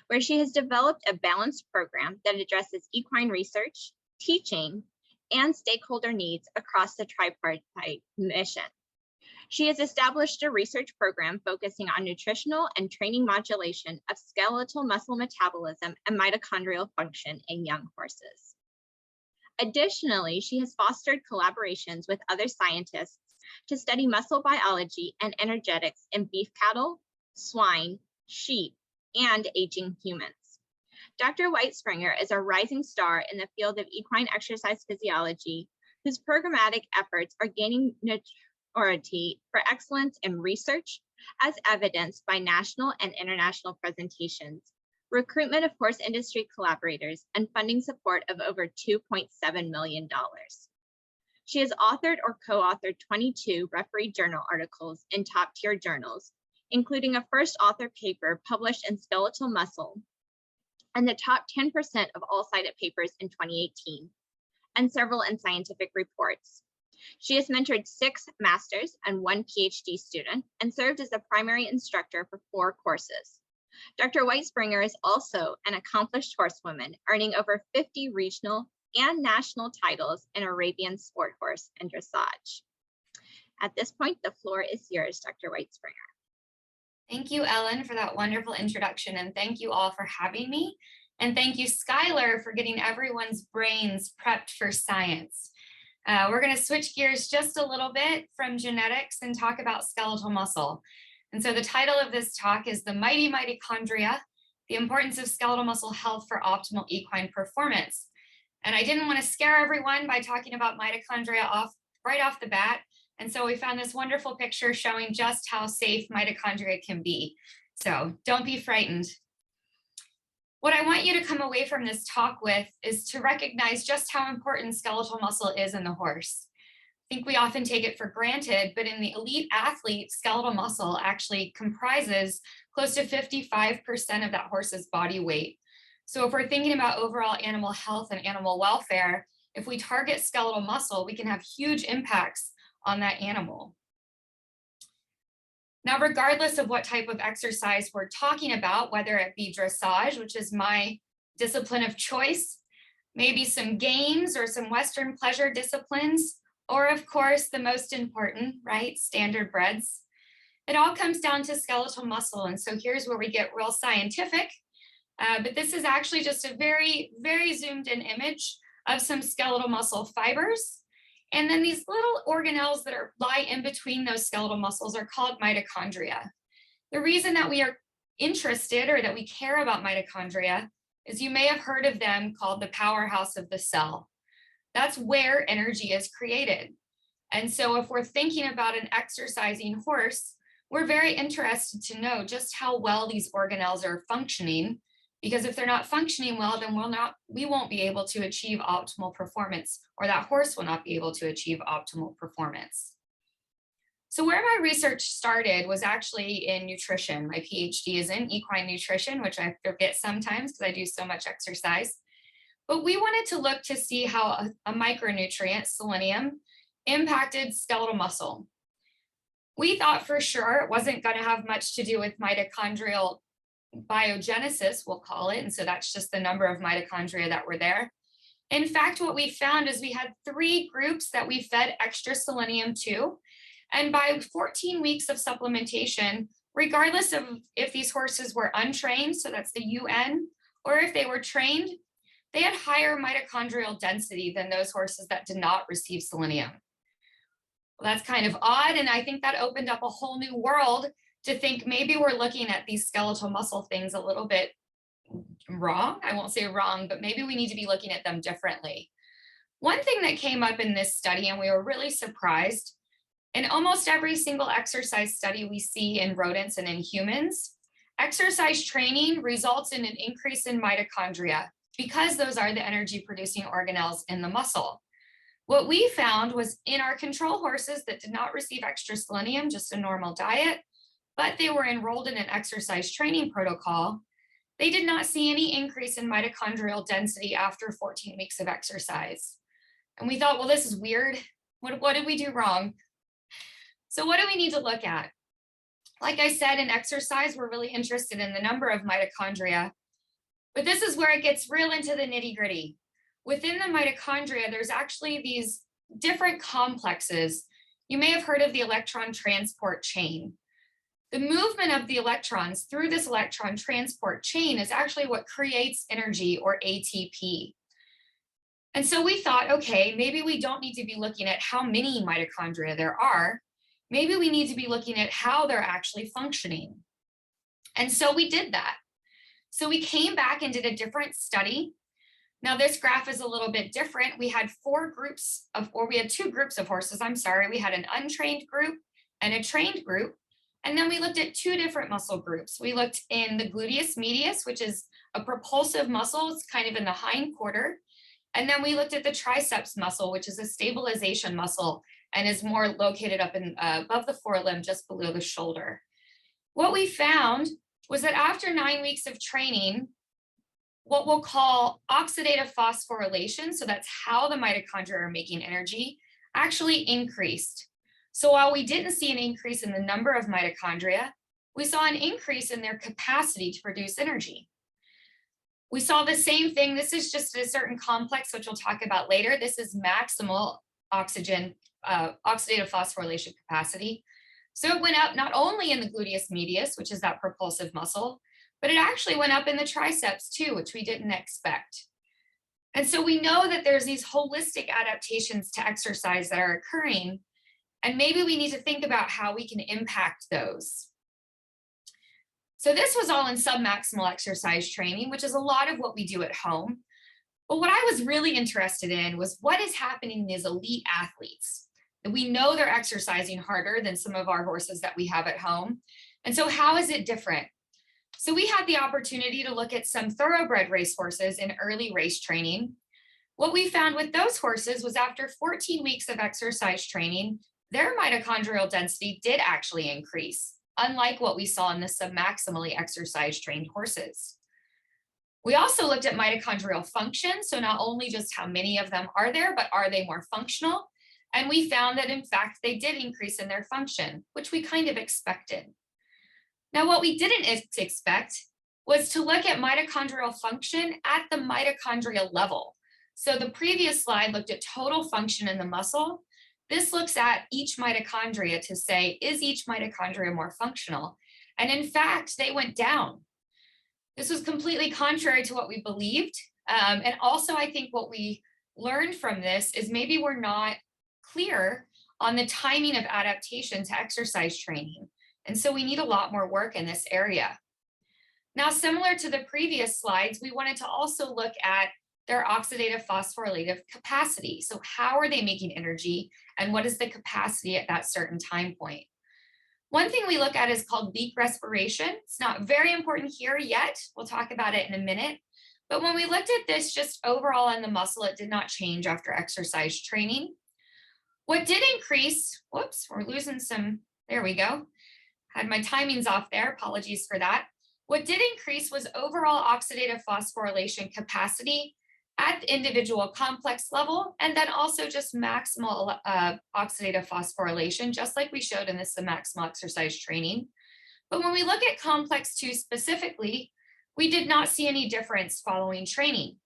S1: where she has developed a balanced program that addresses equine research, teaching, and stakeholder needs across the tripartite mission. She has established a research program focusing on nutritional and training modulation of skeletal muscle metabolism and mitochondrial function in young horses. Additionally, she has fostered collaborations with other scientists to study muscle biology and energetics in beef cattle, swine, sheep, and aging humans. Dr. White-Springer is a rising star in the field of equine exercise physiology, whose programmatic efforts are gaining notoriety for excellence in research, as evidenced by national and international presentations, recruitment of horse industry collaborators, and funding support of over $2.7 million. She has authored or co-authored 22 refereed journal articles in top-tier journals, including a first author paper published in Skeletal Muscle, and the top 10% of all cited papers in 2018, and several in scientific reports. She has mentored 6 masters and 1 PhD student and served as a primary instructor for 4 courses. Dr. White-Springer is also an accomplished horsewoman, earning over 50 regional and national titles in Arabian sport horse and dressage. At this point, the floor is yours, Dr. White-Springer.
S5: Thank you, Ellen, for that wonderful introduction, and thank you all for having me. And thank you, Skyler, for getting everyone's brains prepped for science. We're going to switch gears just a little bit from genetics and talk about skeletal muscle. And so the title of this talk is The Mighty Mitochondria, the Importance of Skeletal Muscle Health for Optimal Equine Performance. And I didn't want to scare everyone by talking about mitochondria right off the bat. And so we found this wonderful picture showing just how safe mitochondria can be. So don't be frightened. What I want you to come away from this talk with is to recognize just how important skeletal muscle is in the horse. I think we often take it for granted, but in the elite athlete, skeletal muscle actually comprises close to 55% of that horse's body weight. So if we're thinking about overall animal health and animal welfare, if we target skeletal muscle, we can have huge impacts on that animal. Now, regardless of what type of exercise we're talking about, whether it be dressage, which is my discipline of choice, maybe some games or some Western pleasure disciplines, or of course, the most important, right, standard breds, it all comes down to skeletal muscle. And so here's where we get real scientific, but this is actually just a very, very zoomed in image of some skeletal muscle fibers. And then these little organelles that lie in between those skeletal muscles are called mitochondria. The reason that we are interested or that we care about mitochondria is you may have heard of them called the powerhouse of the cell. That's where energy is created. And so if we're thinking about an exercising horse, we're very interested to know just how well these organelles are functioning, because if they're not functioning well, then we won't be able to achieve optimal performance, or that horse will not be able to achieve optimal performance. So where my research started was actually in nutrition. My PhD is in equine nutrition, which I forget sometimes because I do so much exercise. But we wanted to look to see how a micronutrient, selenium, impacted skeletal muscle. We thought for sure it wasn't going to have much to do with mitochondrial biogenesis, we'll call it. And so that's just the number of mitochondria that were there. In fact, what we found is we had 3 groups that we fed extra selenium to. And by 14 weeks of supplementation, regardless of if these horses were untrained, so that's the UN, or if they were trained, they had higher mitochondrial density than those horses that did not receive selenium. Well, that's kind of odd. And I think that opened up a whole new world to think maybe we're looking at these skeletal muscle things a little bit wrong. I won't say wrong, but maybe we need to be looking at them differently. One thing that came up in this study, and we were really surprised, In almost every single exercise study we see in rodents and in humans, exercise training results in an increase in mitochondria because those are the energy producing organelles in the muscle. What we found was in our control horses that did not receive extra selenium, just a normal diet, but they were enrolled in an exercise training protocol, they did not see any increase in mitochondrial density after 14 weeks of exercise. And we thought, well, this is weird. What did we do wrong? So what do we need to look at? Like I said, in exercise, we're really interested in the number of mitochondria, but this is where it gets real into the nitty gritty. Within the mitochondria, there's actually these different complexes. You may have heard of the electron transport chain. The movement of the electrons through this electron transport chain is actually what creates energy, or ATP. And so we thought, okay, maybe we don't need to be looking at how many mitochondria there are. Maybe we need to be looking at how they're actually functioning. And so we did that. So we came back and did a different study. Now this graph is a little bit different. We had two groups of horses, I'm sorry. We had an untrained group and a trained group. And then we looked at two different muscle groups. We looked in the gluteus medius, which is a propulsive muscle. It's kind of in the hind quarter. And then we looked at the triceps muscle, which is a stabilization muscle and is more located up in above the forelimb, just below the shoulder. What we found was that after 9 weeks of training, what we'll call oxidative phosphorylation, so that's how the mitochondria are making energy, actually increased. So while we didn't see an increase in the number of mitochondria, we saw an increase in their capacity to produce energy. We saw the same thing. This is just a certain complex, which we'll talk about later. This is maximal oxidative phosphorylation capacity. So it went up not only in the gluteus medius, which is that propulsive muscle, but it actually went up in the triceps too, which we didn't expect. And so we know that there's these holistic adaptations to exercise that are occurring, and maybe we need to think about how we can impact those. So this was all in submaximal exercise training, which is a lot of what we do at home. But what I was really interested in was what is happening in these elite athletes. We know they're exercising harder than some of our horses that we have at home. And so how is it different? So we had the opportunity to look at some thoroughbred racehorses in early race training. What we found with those horses was after 14 weeks of exercise training, their mitochondrial density did actually increase, unlike what we saw in the submaximally exercise trained horses. We also looked at mitochondrial function. So not only just how many of them are there, but are they more functional? And we found that in fact, they did increase in their function, which we kind of expected. Now, what we didn't expect was to look at mitochondrial function at the mitochondrial level. So the previous slide looked at total function in the muscle. This looks at each mitochondria to say, is each mitochondria more functional? And in fact, they went down. This was completely contrary to what we believed. And also, I think what we learned from this is maybe we're not clear on the timing of adaptation to exercise training. And so we need a lot more work in this area. Now, similar to the previous slides, we wanted to also look at their oxidative phosphorylative capacity. So how are they making energy and what is the capacity at that certain time point? One thing we look at is called leak respiration. It's not very important here yet. We'll talk about it in a minute. But when we looked at this just overall in the muscle, it did not change after exercise training. What did increase, whoops, we're losing some, there we go. Had my timings off there, apologies for that. What did increase was overall oxidative phosphorylation capacity at the individual complex level, and then also just maximal oxidative phosphorylation, just like we showed in this maximal exercise training. But when we look at complex 2 specifically, we did not see any difference following training.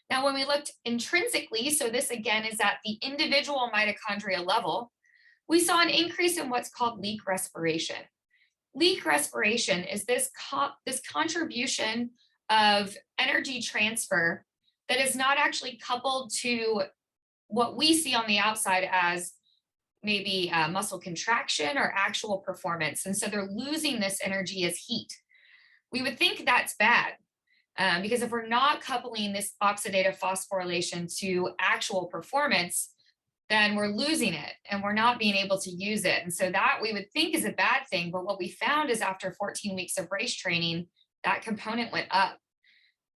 S5: Now, when we looked intrinsically, so this again is at the individual mitochondria level, we saw an increase in what's called leak respiration. Leak respiration is this contribution of energy transfer that is not actually coupled to what we see on the outside as maybe muscle contraction or actual performance. And so they're losing this energy as heat. We would think that's bad because if we're not coupling this oxidative phosphorylation to actual performance, then we're losing it and we're not being able to use it. And so that we would think is a bad thing, but what we found is after 14 weeks of race training, that component went up.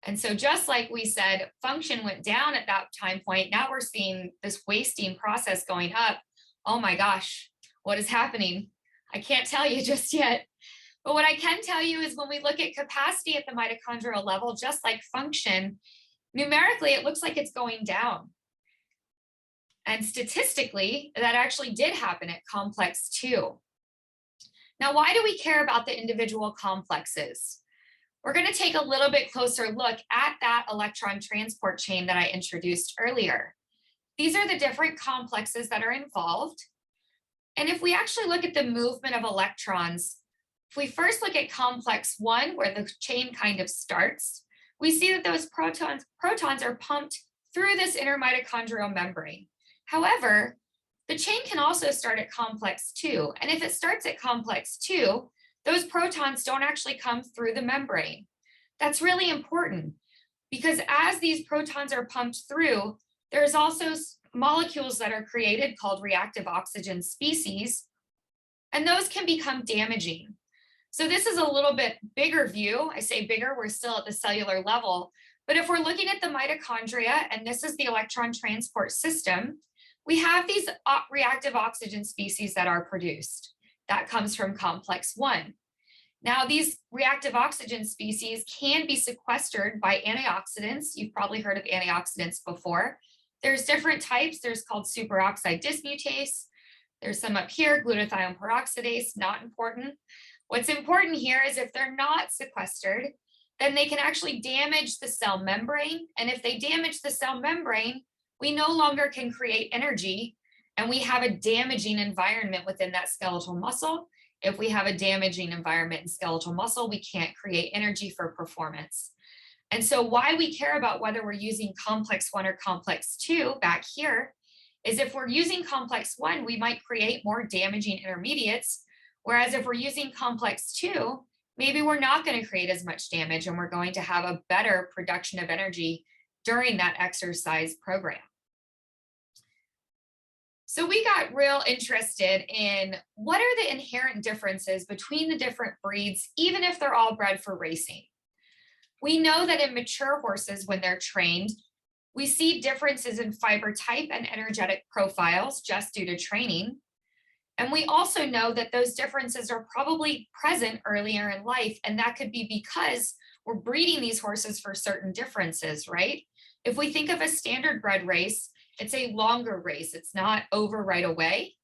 S5: And so just like we said, function went down at that time point, now we're seeing this wasting process going up. Oh my gosh, what is happening? I can't tell you just yet. But what I can tell you is when we look at capacity at the mitochondrial level, just like function, numerically, it looks like it's going down. And statistically, that actually did happen at complex 2. Now, why do we care about the individual complexes? We're going to take a little bit closer look at that electron transport chain that I introduced earlier. These are the different complexes that are involved. And if we actually look at the movement of electrons, if we first look at complex 1, where the chain kind of starts, we see that those protons are pumped through this intermitochondrial membrane. However, the chain can also start at complex 2. And if it starts at complex 2, those protons don't actually come through the membrane. That's really important because as these protons are pumped through, there's also molecules that are created called reactive oxygen species, and those can become damaging. So this is a little bit bigger view. I say bigger, we're still at the cellular level, but if we're looking at the mitochondria, and this is the electron transport system, we have these reactive oxygen species that are produced. That comes from complex 1. Now, these reactive oxygen species can be sequestered by antioxidants. You've probably heard of antioxidants before. There's different types. There's called superoxide dismutase. There's some up here, glutathione peroxidase, not important. What's important here is if they're not sequestered, then they can actually damage the cell membrane. And if they damage the cell membrane, we no longer can create energy, and we have a damaging environment within that skeletal muscle. If we have a damaging environment in skeletal muscle, we can't create energy for performance. And so why we care about whether we're using complex 1 or complex 2 back here is if we're using complex 1, we might create more damaging intermediates, whereas if we're using complex 2, maybe we're not going to create as much damage and we're going to have a better production of energy during that exercise program. So we got real interested in what are the inherent differences between the different breeds, even if they're all bred for racing. We know that in mature horses, when they're trained, we see differences in fiber type and energetic profiles just due to training. And we also know that those differences are probably present earlier in life, and that could be because we're breeding these horses for certain differences, right? If we think of a standard bred race, it's a longer race. It's not over right away.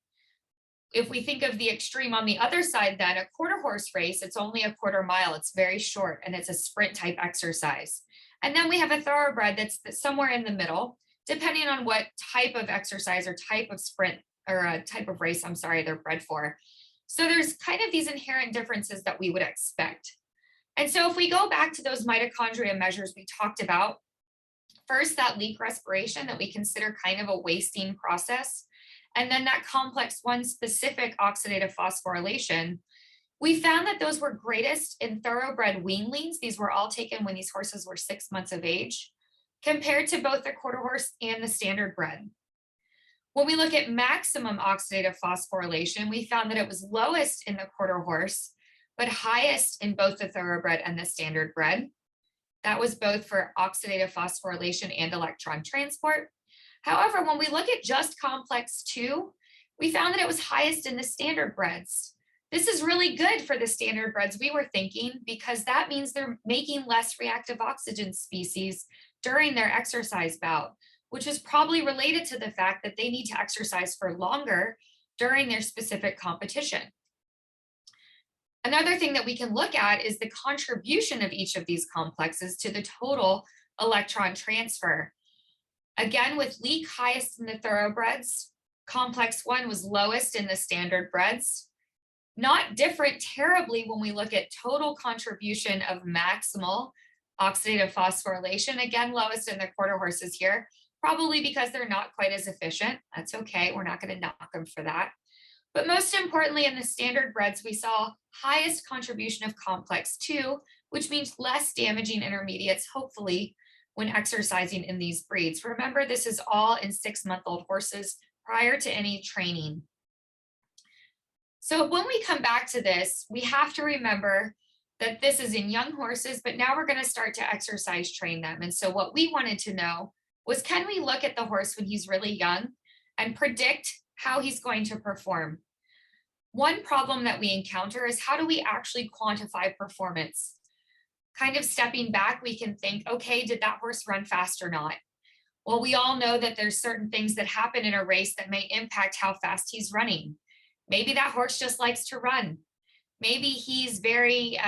S5: If we think of the extreme on the other side, then a quarter horse race, it's only a quarter mile. It's very short and it's a sprint type exercise. And then we have a thoroughbred that's somewhere in the middle, depending on what type of exercise or type of sprint or a type of race, I'm sorry, they're bred for. So there's kind of these inherent differences that we would expect. And so if we go back to those mitochondria measures we talked about, first, that leak respiration that we consider kind of a wasting process, and then that complex 1 specific oxidative phosphorylation, we found that those were greatest in thoroughbred weanlings. These were all taken when these horses were 6 months of age, compared to both the quarter horse and the standard bred. When we look at maximum oxidative phosphorylation, we found that it was lowest in the quarter horse, but highest in both the thoroughbred and the standard bred. That was both for oxidative phosphorylation and electron transport. However, when we look at just complex 2, we found that it was highest in the standard breds. This is really good for the standard breds, we were thinking, because that means they're making less reactive oxygen species during their exercise bout, which is probably related to the fact that they need to exercise for longer during their specific competition. Another thing that we can look at is the contribution of each of these complexes to the total electron transfer. Again, with leak highest in the thoroughbreds, complex 1 was lowest in the standard breds. Not different terribly when we look at total contribution of maximal oxidative phosphorylation. Again, lowest in the quarter horses here, probably because they're not quite as efficient. That's okay, we're not going to knock them for that. But most importantly, in the standard breds, we saw highest contribution of complex 2, which means less damaging intermediates, hopefully, when exercising in these breeds. Remember, this is all in 6-month-old horses prior to any training. So when we come back to this, we have to remember that this is in young horses, but now we're going to start to exercise train them. And so what we wanted to know was, can we look at the horse when he's really young and predict how he's going to perform? One problem that we encounter is, how do we actually quantify performance? Kind of stepping back, we can think, okay, did that horse run fast or not? Well, we all know that there's certain things that happen in a race that may impact how fast he's running. Maybe that horse just likes to run. Maybe he's very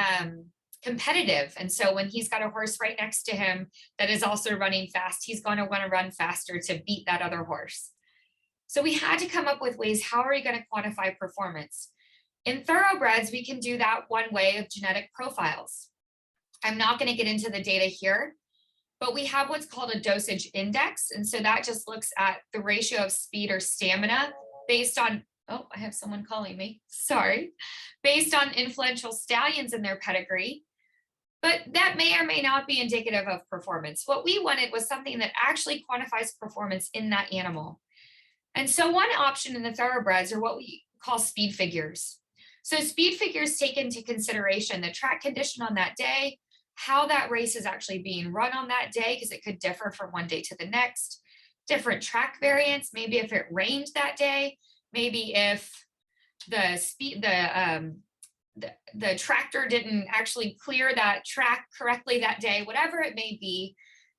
S5: competitive. And so when he's got a horse right next to him that is also running fast, he's going to want to run faster to beat that other horse. So we had to come up with ways, how are we going to quantify performance? In thoroughbreds, we can do that one way of genetic profiles. I'm not going to get into the data here, but we have what's called a dosage index. And so that just looks at the ratio of speed or stamina based on, oh, I have someone calling me, sorry, based on influential stallions in their pedigree. But that may or may not be indicative of performance. What we wanted was something that actually quantifies performance in that animal. And so one option in the thoroughbreds are what we call speed figures. So speed figures take into consideration the track condition on that day, how that race is actually being run on that day, because it could differ from one day to the next, different track variants, maybe if it rained that day, maybe if the tractor didn't actually clear that track correctly that day, whatever it may be.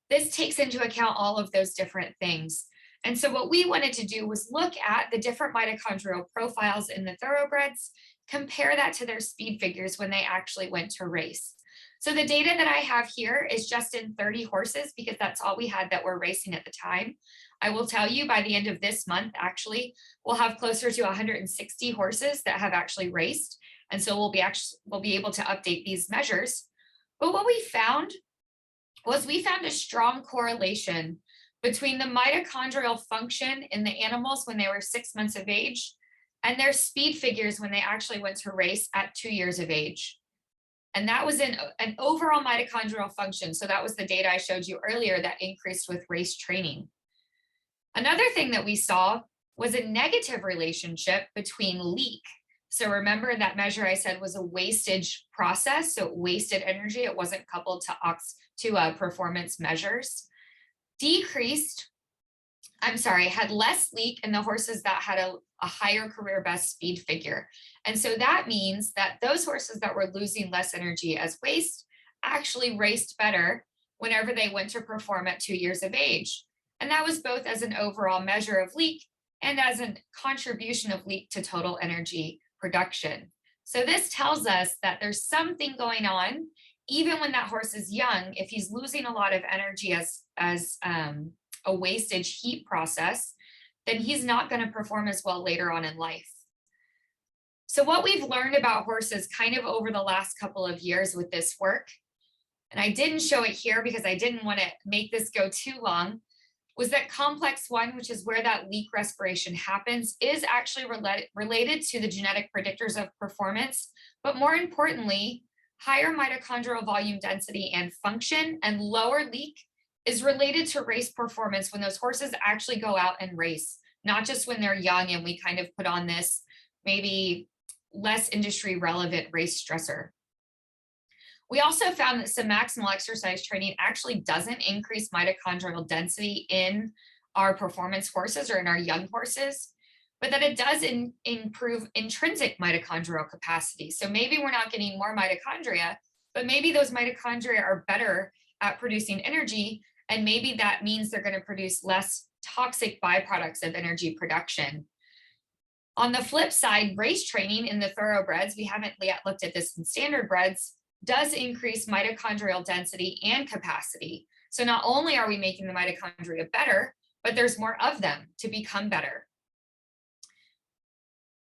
S5: This takes into account all of those different things. And so what we wanted to do was look at the different mitochondrial profiles in the thoroughbreds, compare that to their speed figures when they actually went to race. So the data that I have here is just in 30 horses, because that's all we had that were racing at the time. I will tell you, by the end of this month, actually, we'll have closer to 160 horses that have actually raced. And so we'll be able to update these measures. But what we found was, we found a strong correlation between the mitochondrial function in the animals when they were 6 months of age and their speed figures when they actually went to race at 2 years of age. And that was in an overall mitochondrial function. So that was the data I showed you earlier that increased with race training. Another thing that we saw was a negative relationship between leak. So remember that measure I said was a wastage process. So it wasted energy. It wasn't coupled to performance measures. Had less leak in the horses that had a higher career best speed figure. And so that means that those horses that were losing less energy as waste actually raced better whenever they went to perform at 2 years of age. And that was both as an overall measure of leak and as a contribution of leak to total energy production. So this tells us that there's something going on, even when that horse is young. If he's losing a lot of energy as a wastage heat process, then he's not going to perform as well later on in life. So what we've learned about horses kind of over the last couple of years with this work, and I didn't show it here because I didn't want to make this go too long, was that complex 1, which is where that leak respiration happens, is actually related to the genetic predictors of performance, but more importantly, higher mitochondrial volume density and function and lower leak is related to race performance when those horses actually go out and race, not just when they're young and we kind of put on this maybe less industry relevant race stressor. We also found that some maximal exercise training actually doesn't increase mitochondrial density in our performance horses or in our young horses, but that it does improve intrinsic mitochondrial capacity. So maybe we're not getting more mitochondria, but maybe those mitochondria are better at producing energy, and maybe that means they're going to produce less toxic byproducts of energy production. On the flip side, race training in the thoroughbreds, we haven't yet looked at this in standardbreds, does increase mitochondrial density and capacity. So not only are we making the mitochondria better, but there's more of them to become better.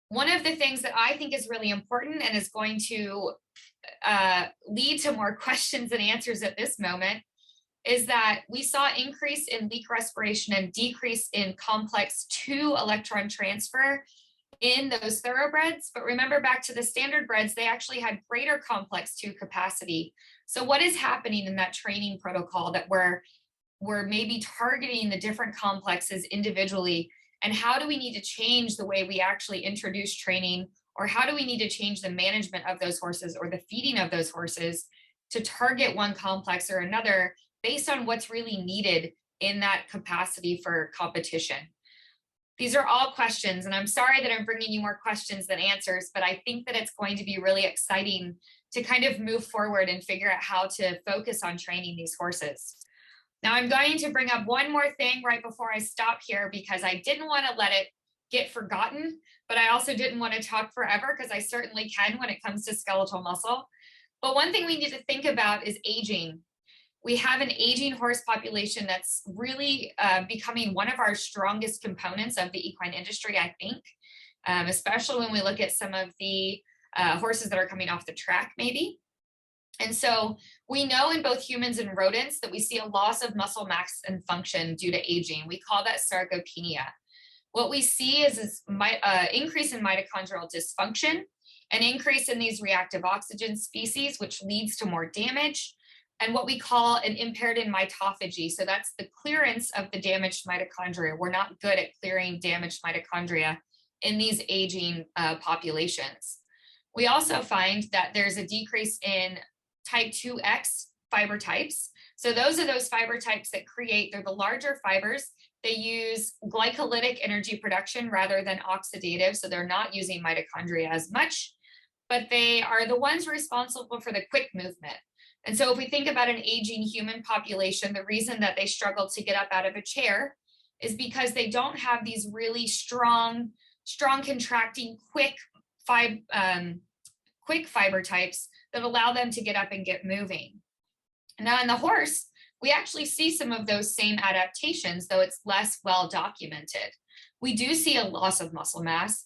S5: One of the things that I think is really important and is going to lead to more questions and answers at this moment is that we saw increase in leak respiration and decrease in complex 2 electron transfer in those thoroughbreds. But remember, back to the standardbreds, they actually had greater complex 2 capacity. So what is happening in that training protocol that we're maybe targeting the different complexes individually And how do we need to change the way we actually introduce training, or how do we need to change the management of those horses or the feeding of those horses to target one complex or another based on what's really needed in that capacity for competition? These are all questions, and I'm sorry that I'm bringing you more questions than answers, but I think that it's going to be really exciting to kind of move forward and figure out how to focus on training these horses. Now, I'm going to bring up one more thing right before I stop here, because I didn't want to let it get forgotten, but I also didn't want to talk forever, because I certainly can when it comes to skeletal muscle. But one thing we need to think about is aging. We have an aging horse population that's really becoming one of our strongest components of the equine industry, I think, especially when we look at some of the horses that are coming off the track, maybe. And so we know in both humans and rodents that we see a loss of muscle mass and function due to aging. We call that sarcopenia. What we see is increase in mitochondrial dysfunction, an increase in these reactive oxygen species, which leads to more damage, and what we call an impaired in mitophagy. So that's the clearance of the damaged mitochondria. We're not good at clearing damaged mitochondria in these aging populations. We also find that there's a decrease in type 2X fiber types. So those are those fiber types that they're the larger fibers. They use glycolytic energy production rather than oxidative. So they're not using mitochondria as much, but they are the ones responsible for the quick movement. And so if we think about an aging human population, the reason that they struggle to get up out of a chair is because they don't have these really strong contracting, quick fiber types that allow them to get up and get moving. Now in the horse, we actually see some of those same adaptations, though it's less well documented. We do see a loss of muscle mass.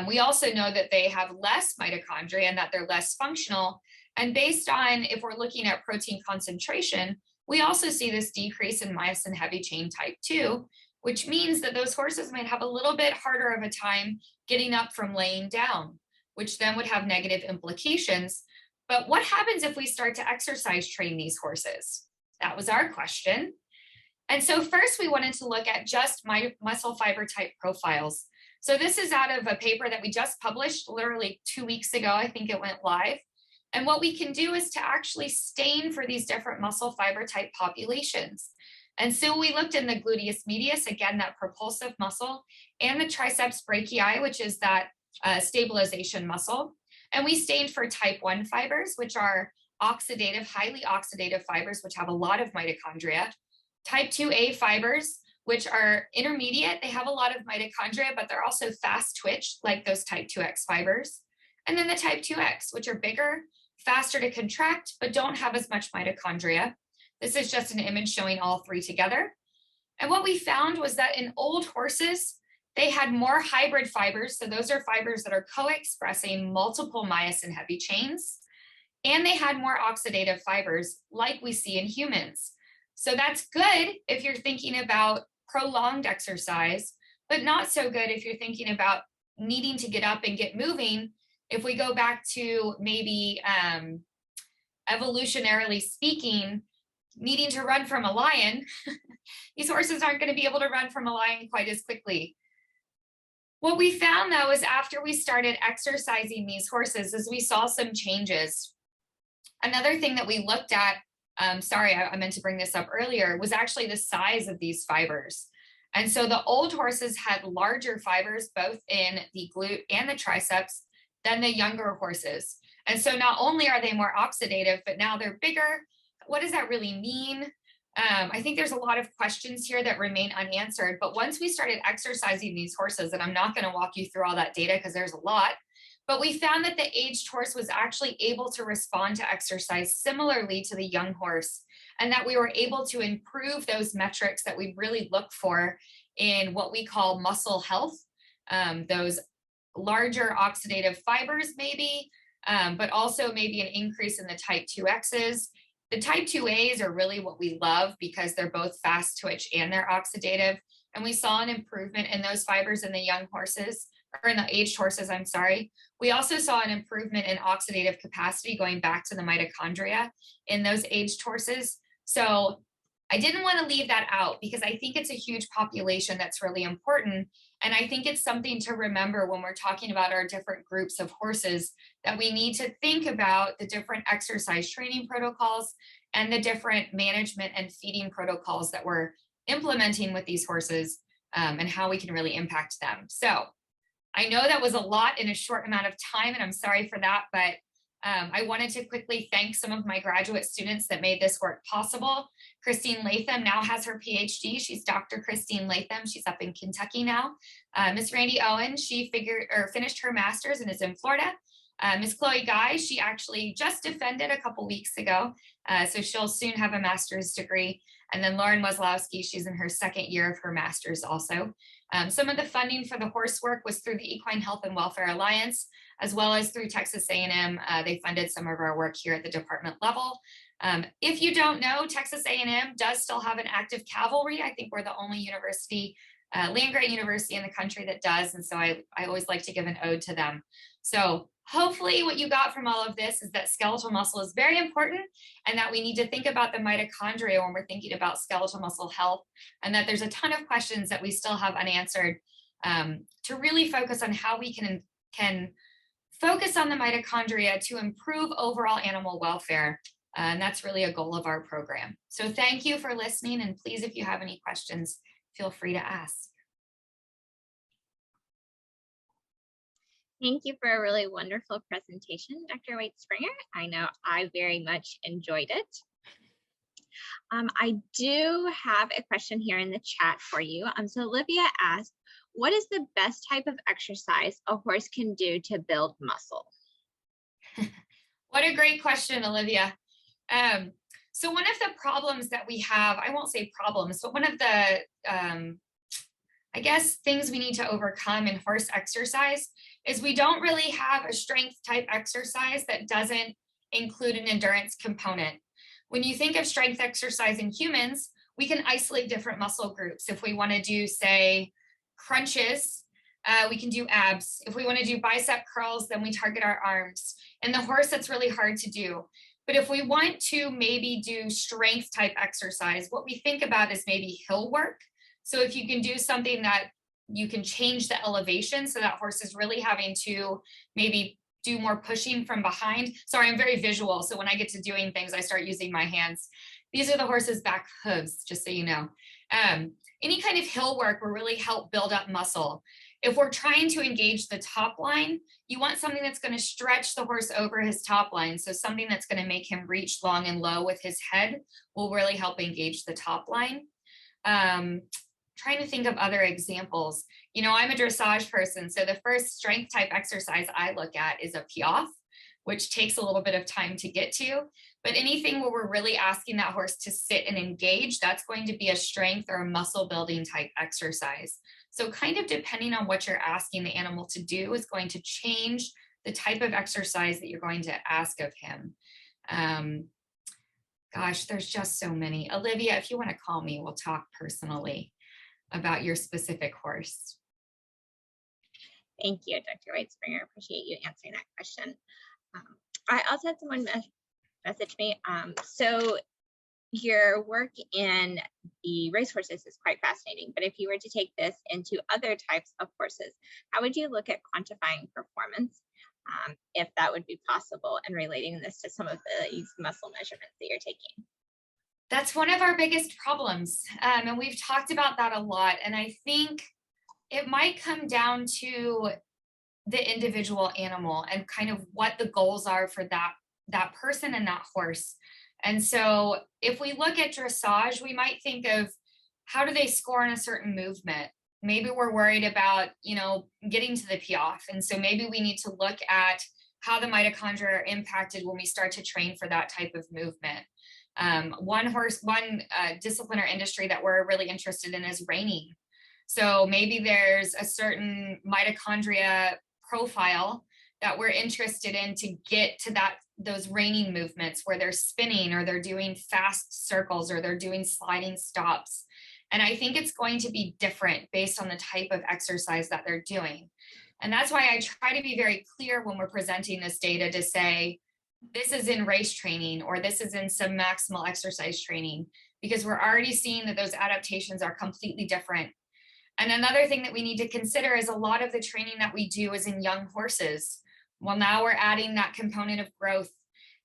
S5: We also know that they have less mitochondria and that they're less functional. And based on, if we're looking at protein concentration, we also see this decrease in myosin heavy chain type 2, which means that those horses might have a little bit harder of a time getting up from laying down, which then would have negative implications. But what happens if we start to exercise train these horses? That was our question. And so first we wanted to look at just muscle fiber type profiles. So this is out of a paper that we just published literally 2 weeks ago. I think it went live. And what we can do is to actually stain for these different muscle fiber type populations. And so we looked in the gluteus medius, again, that propulsive muscle, and the triceps brachii, which is that stabilization muscle. And we stained for type 1 fibers, which are oxidative, highly oxidative fibers, which have a lot of mitochondria. Type 2A fibers, which are intermediate. They have a lot of mitochondria, but they're also fast twitch, like those type 2X fibers. And then the type 2X, which are bigger, faster to contract, but don't have as much mitochondria. This is just an image showing all three together. And what we found was that in old horses, they had more hybrid fibers. So those are fibers that are co-expressing multiple myosin heavy chains. And they had more oxidative fibers like we see in humans. So that's good if you're thinking about prolonged exercise, but not so good if you're thinking about needing to get up and get moving. If we go back to maybe evolutionarily speaking, needing to run from a lion, these horses aren't going to be able to run from a lion quite as quickly. What we found though is after we started exercising these horses is we saw some changes. Another thing that we looked at, sorry, I meant to bring this up earlier, was actually the size of these fibers. And so the old horses had larger fibers, both in the glute and the triceps, than the younger horses. And so not only are they more oxidative, but now they're bigger. What does that really mean? I think there's a lot of questions here that remain unanswered, but once we started exercising these horses, and I'm not going to walk you through all that data because there's a lot, but we found that the aged horse was actually able to respond to exercise similarly to the young horse, and that we were able to improve those metrics that we really look for in what we call muscle health, those larger oxidative fibers maybe, but also maybe an increase in the type 2Xs. The type 2As are really what we love because they're both fast twitch and they're oxidative. And we saw an improvement in those fibers in the young horses, or in the aged horses, I'm sorry. We also saw an improvement in oxidative capacity going back to the mitochondria in those aged horses. So I didn't want to leave that out because I think it's a huge population that's really important. And I think it's something to remember when we're talking about our different groups of horses, that we need to think about the different exercise training protocols and the different management and feeding protocols that we're implementing with these horses, and how we can really impact them. So I know that was a lot in a short amount of time, and I'm sorry for that, but I wanted to quickly thank some of my graduate students that made this work possible. Christine Latham now has her PhD. She's Dr. Christine Latham. She's up in Kentucky now. Miss Randy Owen, she finished her master's and is in Florida. Miss Chloe Guy, she actually just defended a couple weeks ago, so she'll soon have a master's degree. And then Lauren Wazlowski, she's in her second year of her master's also. Some of the funding for the horse work was through the Equine Health and Welfare Alliance, as well as through Texas A&M. They funded some of our work here at the department level. If you don't know, Texas A&M does still have an active cavalry. I think we're the only university, land-grant university in the country that does. And so I always like to give an ode to them. So hopefully what you got from all of this is that skeletal muscle is very important, and that we need to think about the mitochondria when we're thinking about skeletal muscle health, and that there's a ton of questions that we still have unanswered, to really focus on how we can focus on the mitochondria to improve overall animal welfare. And that's really a goal of our program. So thank you for listening. And please, if you have any questions, feel free to ask.
S1: Thank you for a really wonderful presentation, Dr. White-Springer. I know I very much enjoyed it. I do have a question here in the chat for you. So Olivia asked, what is the best type of exercise a horse can do to build muscle?
S5: What a great question, Olivia. So one of the problems that we have, I won't say problems, but one of the, I guess, things we need to overcome in horse exercise is we don't really have a strength type exercise that doesn't include an endurance component. When you think of strength exercise in humans, we can isolate different muscle groups. If we want to do, say, crunches, we can do abs. If we want to do bicep curls, then we target our arms. In the horse, that's really hard to do. But if we want to maybe do strength type exercise, what we think about is maybe hill work. So if you can do something that you can change the elevation, so that horse is really having to maybe do more pushing from behind. Sorry, I'm very visual. So when I get to doing things, I start using my hands. These are the horse's back hooves, just so you know. Any kind of hill work will really help build up muscle. If we're trying to engage the top line, you want something that's going to stretch the horse over his top line. So something that's going to make him reach long and low with his head will really help engage the top line. Trying to think of other examples. You know, I'm a dressage person, so the first strength type exercise I look at is a piaffe, which takes a little bit of time to get to. But anything where we're really asking that horse to sit and engage, that's going to be a strength or a muscle building type exercise. So kind of depending on what you're asking the animal to do is going to change the type of exercise that you're going to ask of him. Gosh, there's just so many. Olivia, if you want to call me, we'll talk personally about your specific horse.
S1: Thank you, Dr. White-Springer. Appreciate you answering that question. I also had someone message me. So your work in the racehorses is quite fascinating, but if you were to take this into other types of horses, how would you look at quantifying performance, if that would be possible, and relating this to some of these muscle measurements that you're taking?
S5: That's one of our biggest problems. And we've talked about that a lot. And I think it might come down to the individual animal and kind of what the goals are for that person and that horse. And so if we look at dressage, we might think of how do they score in a certain movement? Maybe we're worried about, you know, getting to the piaffe. And so maybe we need to look at how the mitochondria are impacted when we start to train for that type of movement. One discipline or industry that we're really interested in is reining. So maybe there's a certain mitochondria profile that we're interested in to get to those reining movements where they're spinning or they're doing fast circles or they're doing sliding stops. And I think it's going to be different based on the type of exercise that they're doing. And that's why I try to be very clear when we're presenting this data to say, this is in race training or this is in some maximal exercise training, because we're already seeing that those adaptations are completely different. And another thing that we need to consider is a lot of the training that we do is in young horses. Well, now we're adding that component of growth.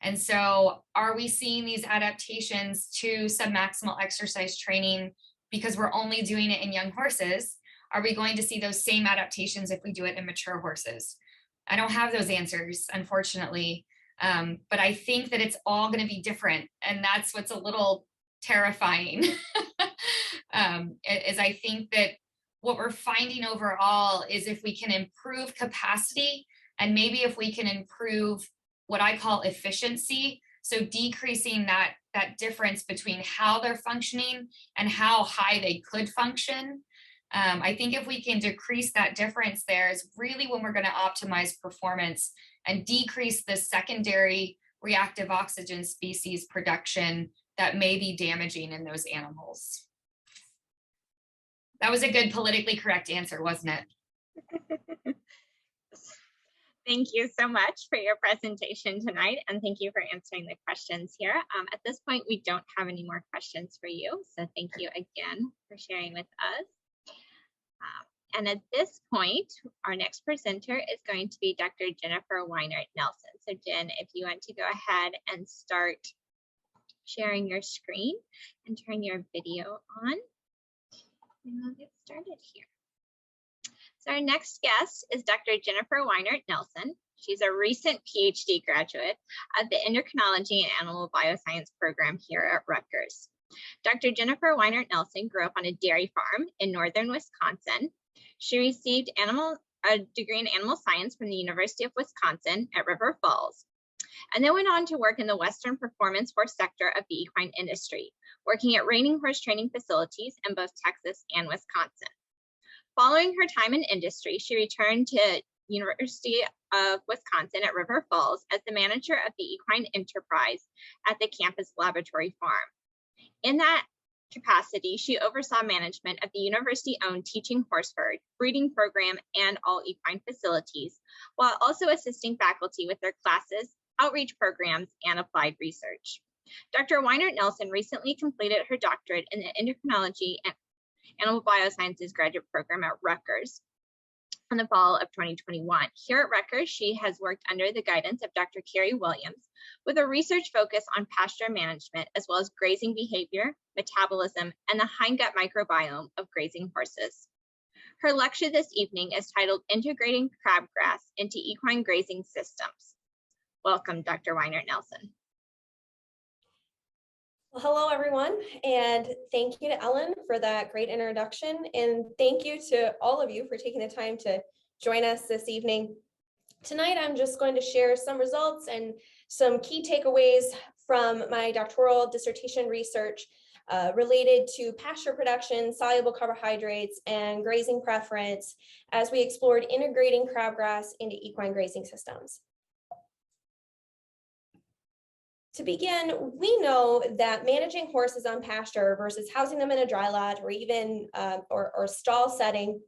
S5: And so are we seeing these adaptations to submaximal exercise training because we're only doing it in young horses? Are we going to see those same adaptations if we do it in mature horses? I don't have those answers, unfortunately, but I think that it's all going to be different. And that's what's a little terrifying, is I think that what we're finding overall is if we can improve capacity, and maybe if we can improve what I call efficiency, so decreasing that difference between how they're functioning and how high they could function. I think if we can decrease that difference there is really when we're going to optimize performance and decrease the secondary reactive oxygen species production that may be damaging in those animals. That was a good politically correct answer, wasn't it?
S1: Thank you so much for your presentation tonight, and thank you for answering the questions here. At this point, we don't have any more questions for you, so thank you again for sharing with us. And at this point, our next presenter is going to be Dr. Jennifer Weiner Nelson. So Jen, if you want to go ahead and start sharing your screen and turn your video on, and we'll get started here. So our next guest is Dr. Jennifer Weiner Nelson. She's a recent PhD graduate of the Endocrinology and Animal Bioscience program here at Rutgers. Dr. Jennifer Weiner Nelson grew up on a dairy farm in northern Wisconsin. She received a degree in animal science from the University of Wisconsin at River Falls, and then went on to work in the Western performance horse sector of the equine industry, working at reining horse training facilities in both Texas and Wisconsin. Following her time in industry, she returned to University of Wisconsin at River Falls as the manager of the equine enterprise at the campus laboratory farm. In that capacity, she oversaw management of the university-owned teaching horse herd, breeding program, and all equine facilities, while also assisting faculty with their classes, outreach programs, and applied research. Dr. Weiner Nelson recently completed her doctorate in the Endocrinology and Animal Biosciences graduate program at Rutgers in the fall of 2021. Here at Rutgers, she has worked under the guidance of Dr. Carrie Williams with a research focus on pasture management, as well as grazing behavior, metabolism, and the hindgut microbiome of grazing horses. Her lecture this evening is titled Integrating Crabgrass into Equine Grazing Systems. Welcome, Dr. Weiner Nelson.
S6: Well, hello, everyone, and thank you to Ellen for that great introduction, and thank you to all of you for taking the time to join us this evening. Tonight, I'm just going to share some results and some key takeaways from my doctoral dissertation research related to pasture production, soluble carbohydrates, and grazing preference as we explored integrating crabgrass into equine grazing systems. To begin, we know that managing horses on pasture versus housing them in a dry lot or even or stall setting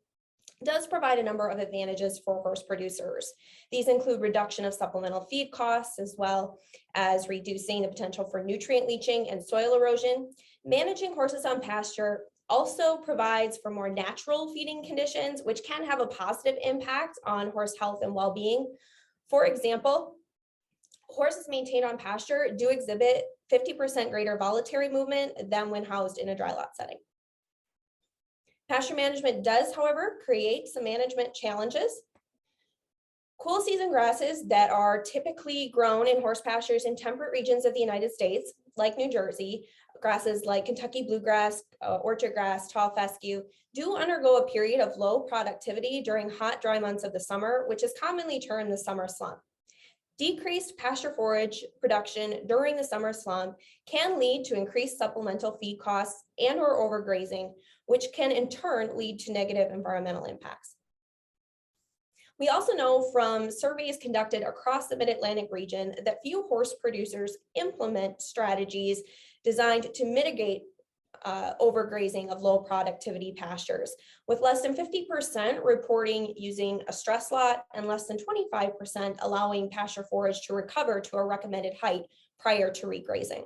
S6: does provide a number of advantages for horse producers. These include reduction of supplemental feed costs, as well as reducing the potential for nutrient leaching and soil erosion. Managing horses on pasture also provides for more natural feeding conditions, which can have a positive impact on horse health and well-being. For example, horses maintained on pasture do exhibit 50% greater voluntary movement than when housed in a dry lot setting. Pasture management does, however, create some management challenges. Cool season grasses that are typically grown in horse pastures in temperate regions of the United States, like New Jersey, grasses like Kentucky bluegrass, orchard grass, tall fescue, do undergo a period of low productivity during hot, dry months of the summer, which is commonly termed the summer slump. Decreased pasture forage production during the summer slump can lead to increased supplemental feed costs and or overgrazing, which can in turn lead to negative environmental impacts. We also know from surveys conducted across the Mid-Atlantic region that few horse producers implement strategies designed to mitigate overgrazing of low productivity pastures, with less than 50% reporting using a stress lot and less than 25% allowing pasture forage to recover to a recommended height prior to regrazing.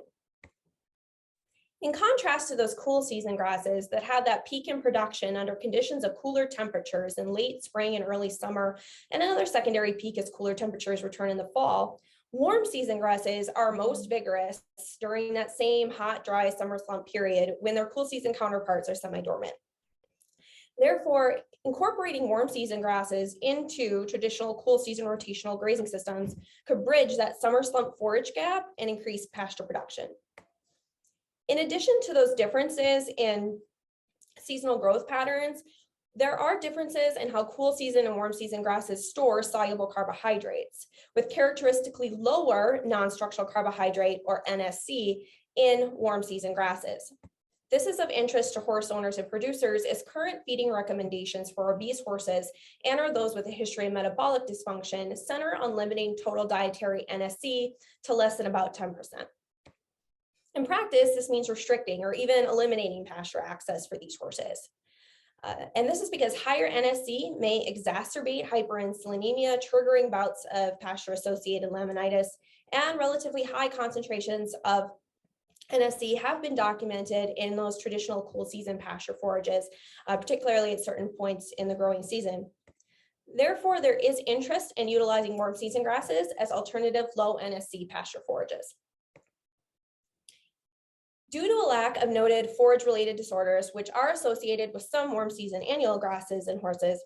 S6: In contrast to those cool season grasses that have that peak in production under conditions of cooler temperatures in late spring and early summer, and another secondary peak as cooler temperatures return in the fall, warm season grasses are most vigorous during that same hot, dry summer slump period when their cool season counterparts are semi-dormant. Therefore, incorporating warm season grasses into traditional cool season rotational grazing systems could bridge that summer slump forage gap and increase pasture production. In addition to those differences in seasonal growth patterns, there are differences in how cool season and warm season grasses store soluble carbohydrates, with characteristically lower non-structural carbohydrate or NSC in warm season grasses. This is of interest to horse owners and producers as current feeding recommendations for obese horses and or those with a history of metabolic dysfunction center on limiting total dietary NSC to less than about 10%. In practice, this means restricting or even eliminating pasture access for these horses. And this is because higher NSC may exacerbate hyperinsulinemia, triggering bouts of pasture-associated laminitis, and relatively high concentrations of NSC have been documented in those traditional cool season pasture forages, particularly at certain points in the growing season. Therefore, there is interest in utilizing warm season grasses as alternative low NSC pasture forages. Due to a lack of noted forage-related disorders, which are associated with some warm season annual grasses in horses,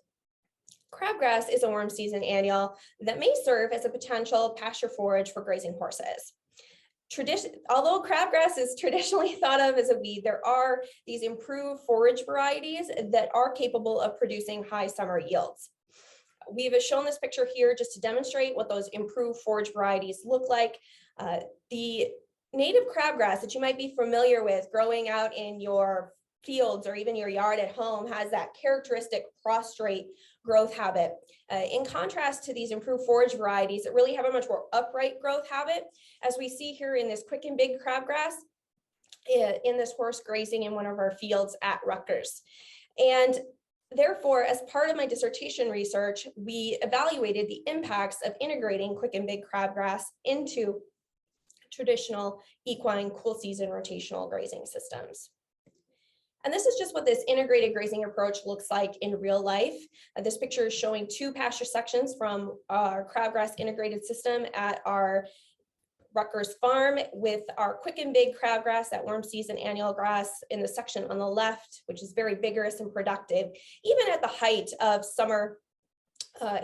S6: crabgrass is a warm season annual that may serve as a potential pasture forage for grazing horses. Although crabgrass is traditionally thought of as a weed, there are these improved forage varieties that are capable of producing high summer yields. We've shown this picture here just to demonstrate what those improved forage varieties look like. The native crabgrass that you might be familiar with growing out in your fields or even your yard at home has that characteristic prostrate growth habit. In contrast to these improved forage varieties that really have a much more upright growth habit, as we see here in this quick and big crabgrass in this horse grazing in one of our fields at Rutgers. And therefore, as part of my dissertation research, we evaluated the impacts of integrating quick and big crabgrass into traditional equine cool season rotational grazing systems. And this is just what this integrated grazing approach looks like in real life. This picture is showing two pasture sections from our crabgrass integrated system at our Rutgers farm with our quick and big crabgrass, that warm season annual grass in the section on the left, which is very vigorous and productive, even at the height of summer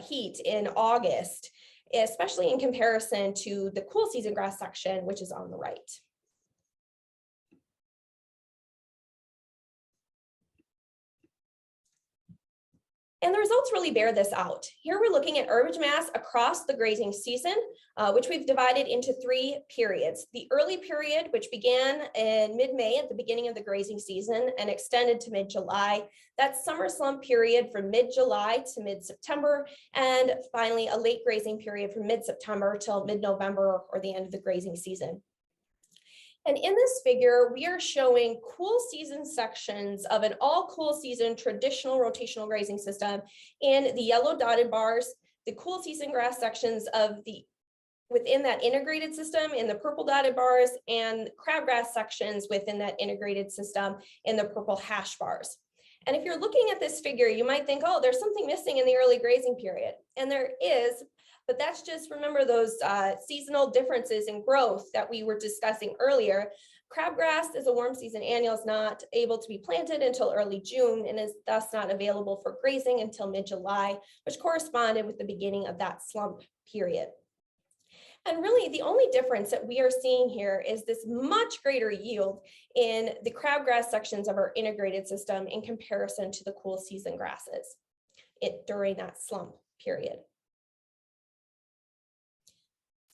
S6: heat in August, especially in comparison to the cool season grass section, which is on the right. And the results really bear this out. Here we're looking at herbage mass across the grazing season, which we've divided into 3 periods. The early period, which began in mid-May at the beginning of the grazing season and extended to mid-July. That summer slump period from mid-July to mid-September, and finally a late grazing period from mid-September till mid-November or the end of the grazing season. And in this figure, we are showing cool season sections of an all cool season traditional rotational grazing system in the yellow dotted bars, the cool season grass sections of within that integrated system in the purple dotted bars, and crabgrass sections within that integrated system in the purple hash bars. And if you're looking at this figure, you might think, oh, there's something missing in the early grazing period. And there is, but that's just, remember those seasonal differences in growth that we were discussing earlier. Crabgrass as a warm season annual is not able to be planted until early June and is thus not available for grazing until mid-July, which corresponded with the beginning of that slump period. And really the only difference that we are seeing here is this much greater yield in the crabgrass sections of our integrated system in comparison to the cool season grasses during that slump period.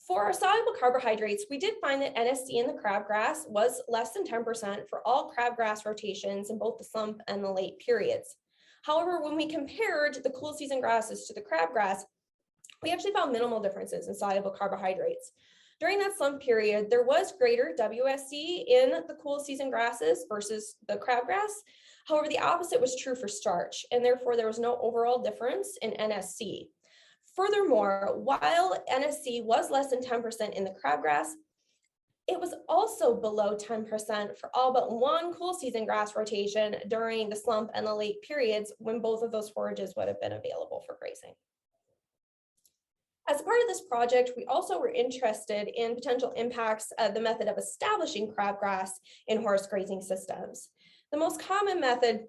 S6: For our soluble carbohydrates, we did find that NSC in the crabgrass was less than 10% for all crabgrass rotations in both the slump and the late periods. However, when we compared the cool season grasses to the crabgrass, we actually found minimal differences in soluble carbohydrates. During that slump period, there was greater WSC in the cool season grasses versus the crabgrass. However, the opposite was true for starch, and therefore there was no overall difference in NSC. Furthermore, while NSC was less than 10% in the crabgrass, It was also below 10% for all but one cool season grass rotation during the slump and the late periods when both of those forages would have been available for grazing. As part of this project, we also were interested in potential impacts of the method of establishing crabgrass in horse grazing systems. The most common method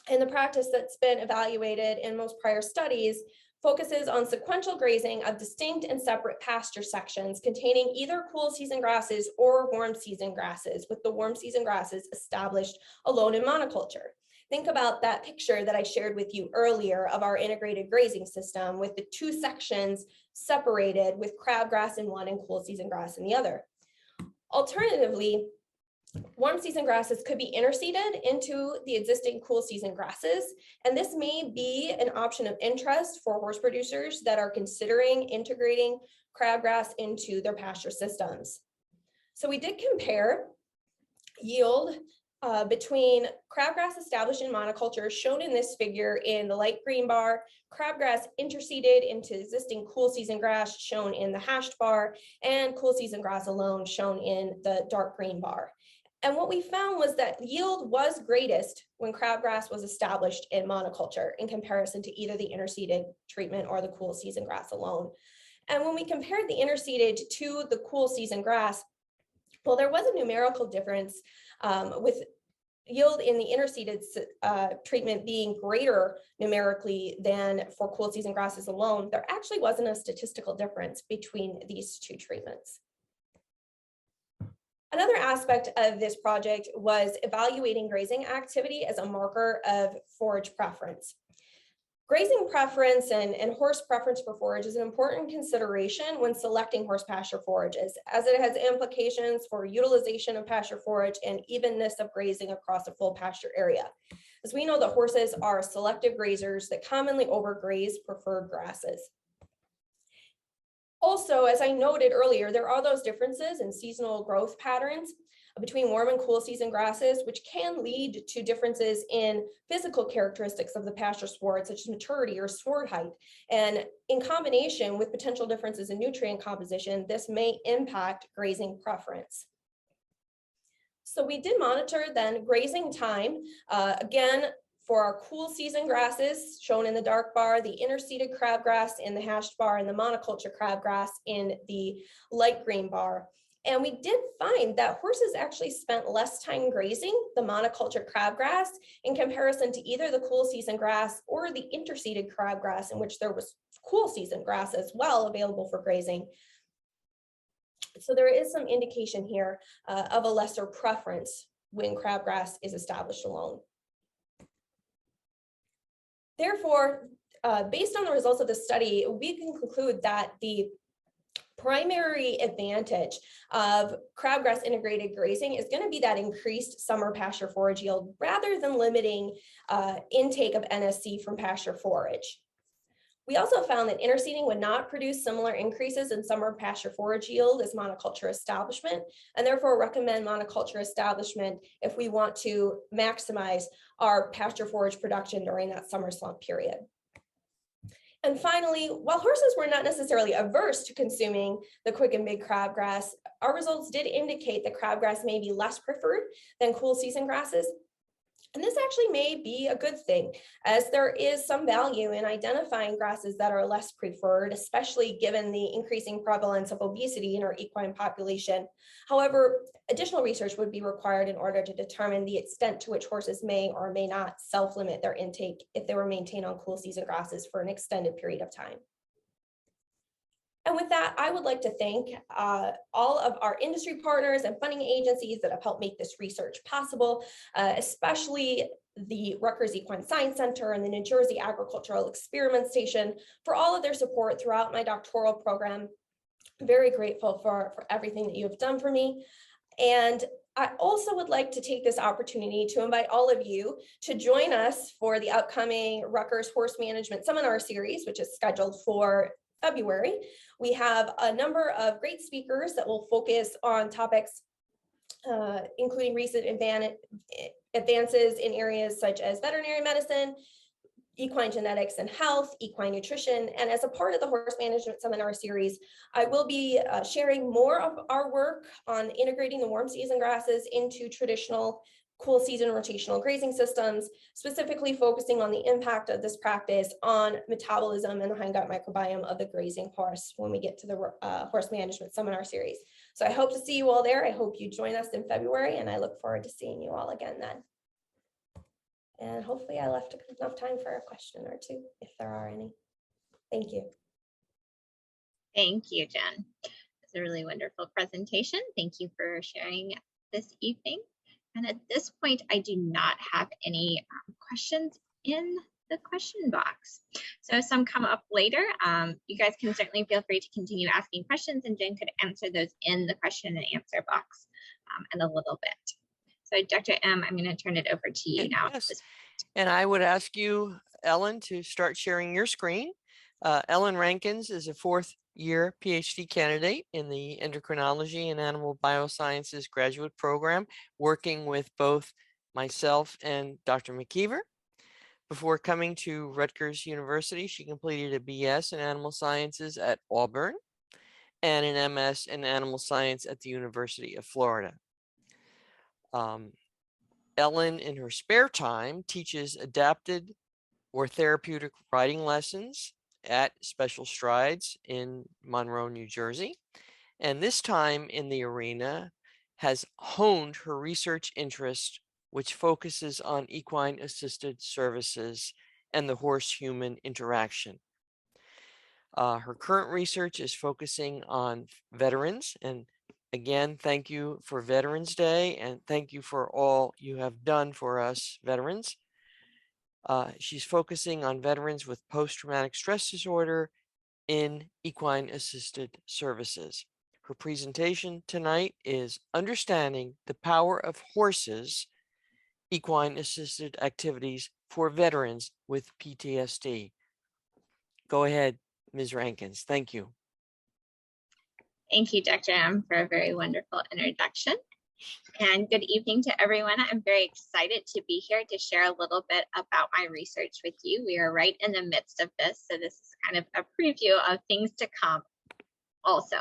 S6: in the practice that's been evaluated in most prior studies focuses on sequential grazing of distinct and separate pasture sections containing either cool season grasses or warm season grasses, with the warm season grasses established alone in monoculture. Think about that picture that I shared with you earlier of our integrated grazing system with the two sections separated with crabgrass in one and cool season grass in the other. Alternatively, warm season grasses could be interseeded into the existing cool season grasses, and this may be an option of interest for horse producers that are considering integrating crabgrass into their pasture systems. So we did compare yield between crabgrass established in monoculture, shown in this figure in the light green bar, crabgrass interseeded into existing cool season grass, shown in the hashed bar, and cool season grass alone, shown in the dark green bar. And what we found was that yield was greatest when crabgrass was established in monoculture in comparison to either the interseeded treatment or the cool season grass alone. And when we compared the interseeded to the cool season grass, well, there was a numerical difference with yield in the interseeded treatment being greater numerically than for cool season grasses alone. There actually wasn't a statistical difference between these two treatments. Another aspect of this project was evaluating grazing activity as a marker of forage preference. Grazing preference and horse preference for forage is an important consideration when selecting horse pasture forages, as it has implications for utilization of pasture forage and evenness of grazing across a full pasture area. As we know, that horses are selective grazers that commonly overgraze preferred grasses. Also, as I noted earlier, there are those differences in seasonal growth patterns between warm and cool season grasses, which can lead to differences in physical characteristics of the pasture sward, such as maturity or sward height. And in combination with potential differences in nutrient composition, this may impact grazing preference. So we did monitor then grazing time, again, for our cool season grasses, shown in the dark bar, the interseeded crabgrass in the hashed bar, and the monoculture crabgrass in the light green bar. And we did find that horses actually spent less time grazing the monoculture crabgrass in comparison to either the cool season grass or the interseeded crabgrass, in which there was cool season grass as well available for grazing. So there is some indication here of a lesser preference when crabgrass is established alone. Therefore, based on the results of the study, we can conclude that the primary advantage of crabgrass integrated grazing is going to be that increased summer pasture forage yield rather than limiting intake of NSC from pasture forage. We also found that interseeding would not produce similar increases in summer pasture forage yield as monoculture establishment, and therefore recommend monoculture establishment if we want to maximize our pasture forage production during that summer slump period. And finally, while horses were not necessarily averse to consuming the quick and big crabgrass, our results did indicate that crabgrass may be less preferred than cool season grasses. And this actually may be a good thing, as there is some value in identifying grasses that are less preferred, especially given the increasing prevalence of obesity in our equine population. However, additional research would be required in order to determine the extent to which horses may or may not self-limit their intake if they were maintained on cool season grasses for an extended period of time. And with that, I would like to thank all of our industry partners and funding agencies that have helped make this research possible, especially the Rutgers Equine Science Center and the New Jersey Agricultural Experiment Station for all of their support throughout my doctoral program. I'm very grateful for everything that you have done for me. And I also would like to take this opportunity to invite all of you to join us for the upcoming Rutgers Horse Management Seminar Series, which is scheduled for February. We have a number of great speakers that will focus on topics including recent advances in areas such as veterinary medicine, equine genetics and health, equine nutrition, and as a part of the horse management seminar series, I will be sharing more of our work on integrating the warm season grasses into traditional cool season rotational grazing systems, specifically focusing on the impact of this practice on metabolism and the hindgut microbiome of the grazing horse when we get to the horse management seminar series. So I hope to see you all there. I hope you join us in February, and I look forward to seeing you all again then. And hopefully I left enough time for a question or two, if there are any. Thank you.
S1: Thank you, Jen. It's a really wonderful presentation. Thank you for sharing this evening. And at this point, I do not have any questions in the question box. So if some come up later, you guys can certainly feel free to continue asking questions, and Jen could answer those in the question and answer box in a little bit. So Dr. M, I'm going to turn it over to you now.
S2: Yes. And I would ask you, Ellen, to start sharing your screen. Ellen Rankins is a fourth-year PhD candidate in the Endocrinology and Animal Biosciences graduate program, working with both myself and Dr. McKeever. Before coming to Rutgers University, she completed a BS in Animal Sciences at Auburn and an MS in Animal Science at the University of Florida. Ellen, in her spare time, teaches adapted or therapeutic riding lessons at Special Strides in Monroe, New Jersey. And this time in the arena has honed her research interest, which focuses on equine assisted services and the horse-human interaction. Her current research is focusing on veterans, and again, thank you for Veterans Day, and thank you for all you have done for us veterans. She's focusing on veterans with post-traumatic stress disorder in equine assisted services. Her presentation tonight is Understanding the Power of Horses, Equine Assisted Activities for Veterans with PTSD. Go ahead, Ms. Rankins. Thank you.
S1: Thank you, Dr. M, for a very wonderful introduction. And good evening to everyone. I'm very excited to be here to share a little bit about my research with you. We are right in the midst of this, so this is kind of a preview of things to come also.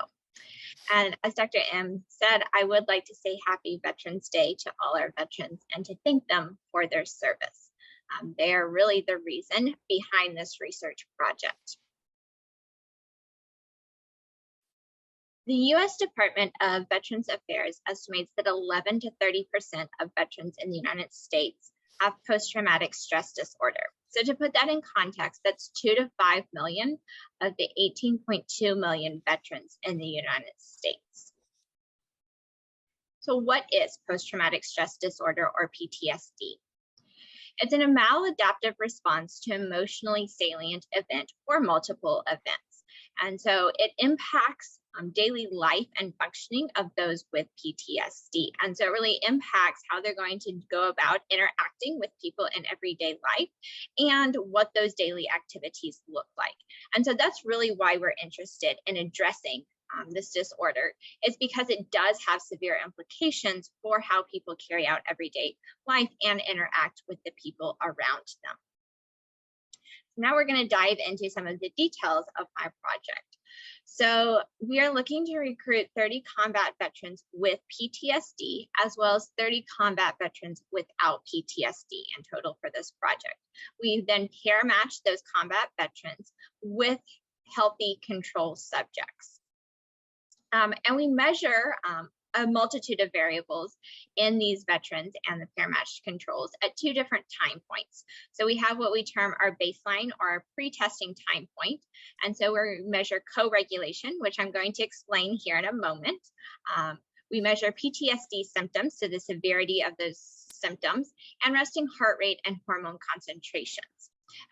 S1: And as Dr. M said, I would like to say Happy Veterans Day to all our veterans and to thank them for their service. They are really the reason behind this research project. The U.S. Department of Veterans Affairs estimates that 11 to 30% of veterans in the United States have post-traumatic stress disorder. So to put that in context, that's 2 to 5 million of the 18.2 million veterans in the United States. So what is post-traumatic stress disorder, or PTSD? It's an maladaptive response to emotionally salient event or multiple events. And so it impacts daily life and functioning of those with PTSD. And so it really impacts how they're going to go about interacting with people in everyday life and what those daily activities look like. And so that's really why we're interested in addressing this disorder, is because it does have severe implications for how people carry out everyday life and interact with the people around them. Now we're going to dive into some of the details of my project. So we are looking to recruit 30 combat veterans with PTSD, as well as 30 combat veterans without PTSD in total for this project. We then pair match those combat veterans with healthy control subjects. And we measure a multitude of variables in these veterans and the pair matched controls at 2 different time points. So we have what we term our baseline, or our pre-testing time point. And so we measure co-regulation, which I'm going to explain here in a moment. We measure PTSD symptoms, so the severity of those symptoms, and resting heart rate and hormone concentrations.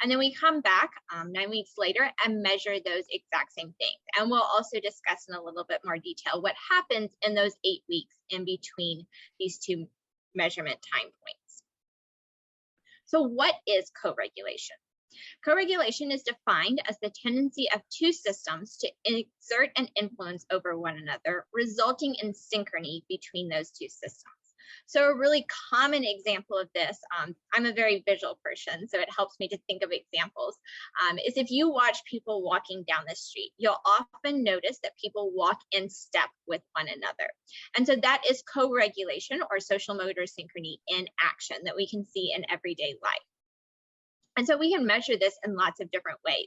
S1: And then we come back 9 weeks later and measure those exact same things. And we'll also discuss in a little bit more detail what happens in those 8 weeks in between these 2 measurement time points. So what is co-regulation? Co-regulation is defined as the tendency of 2 systems to exert an influence over one another, resulting in synchrony between those 2 systems. So a really common example of this, I'm a very visual person, so it helps me to think of examples, is if you watch people walking down the street, you'll often notice that people walk in step with one another. And so that is co-regulation or social motor synchrony in action that we can see in everyday life. And so we can measure this in lots of different ways.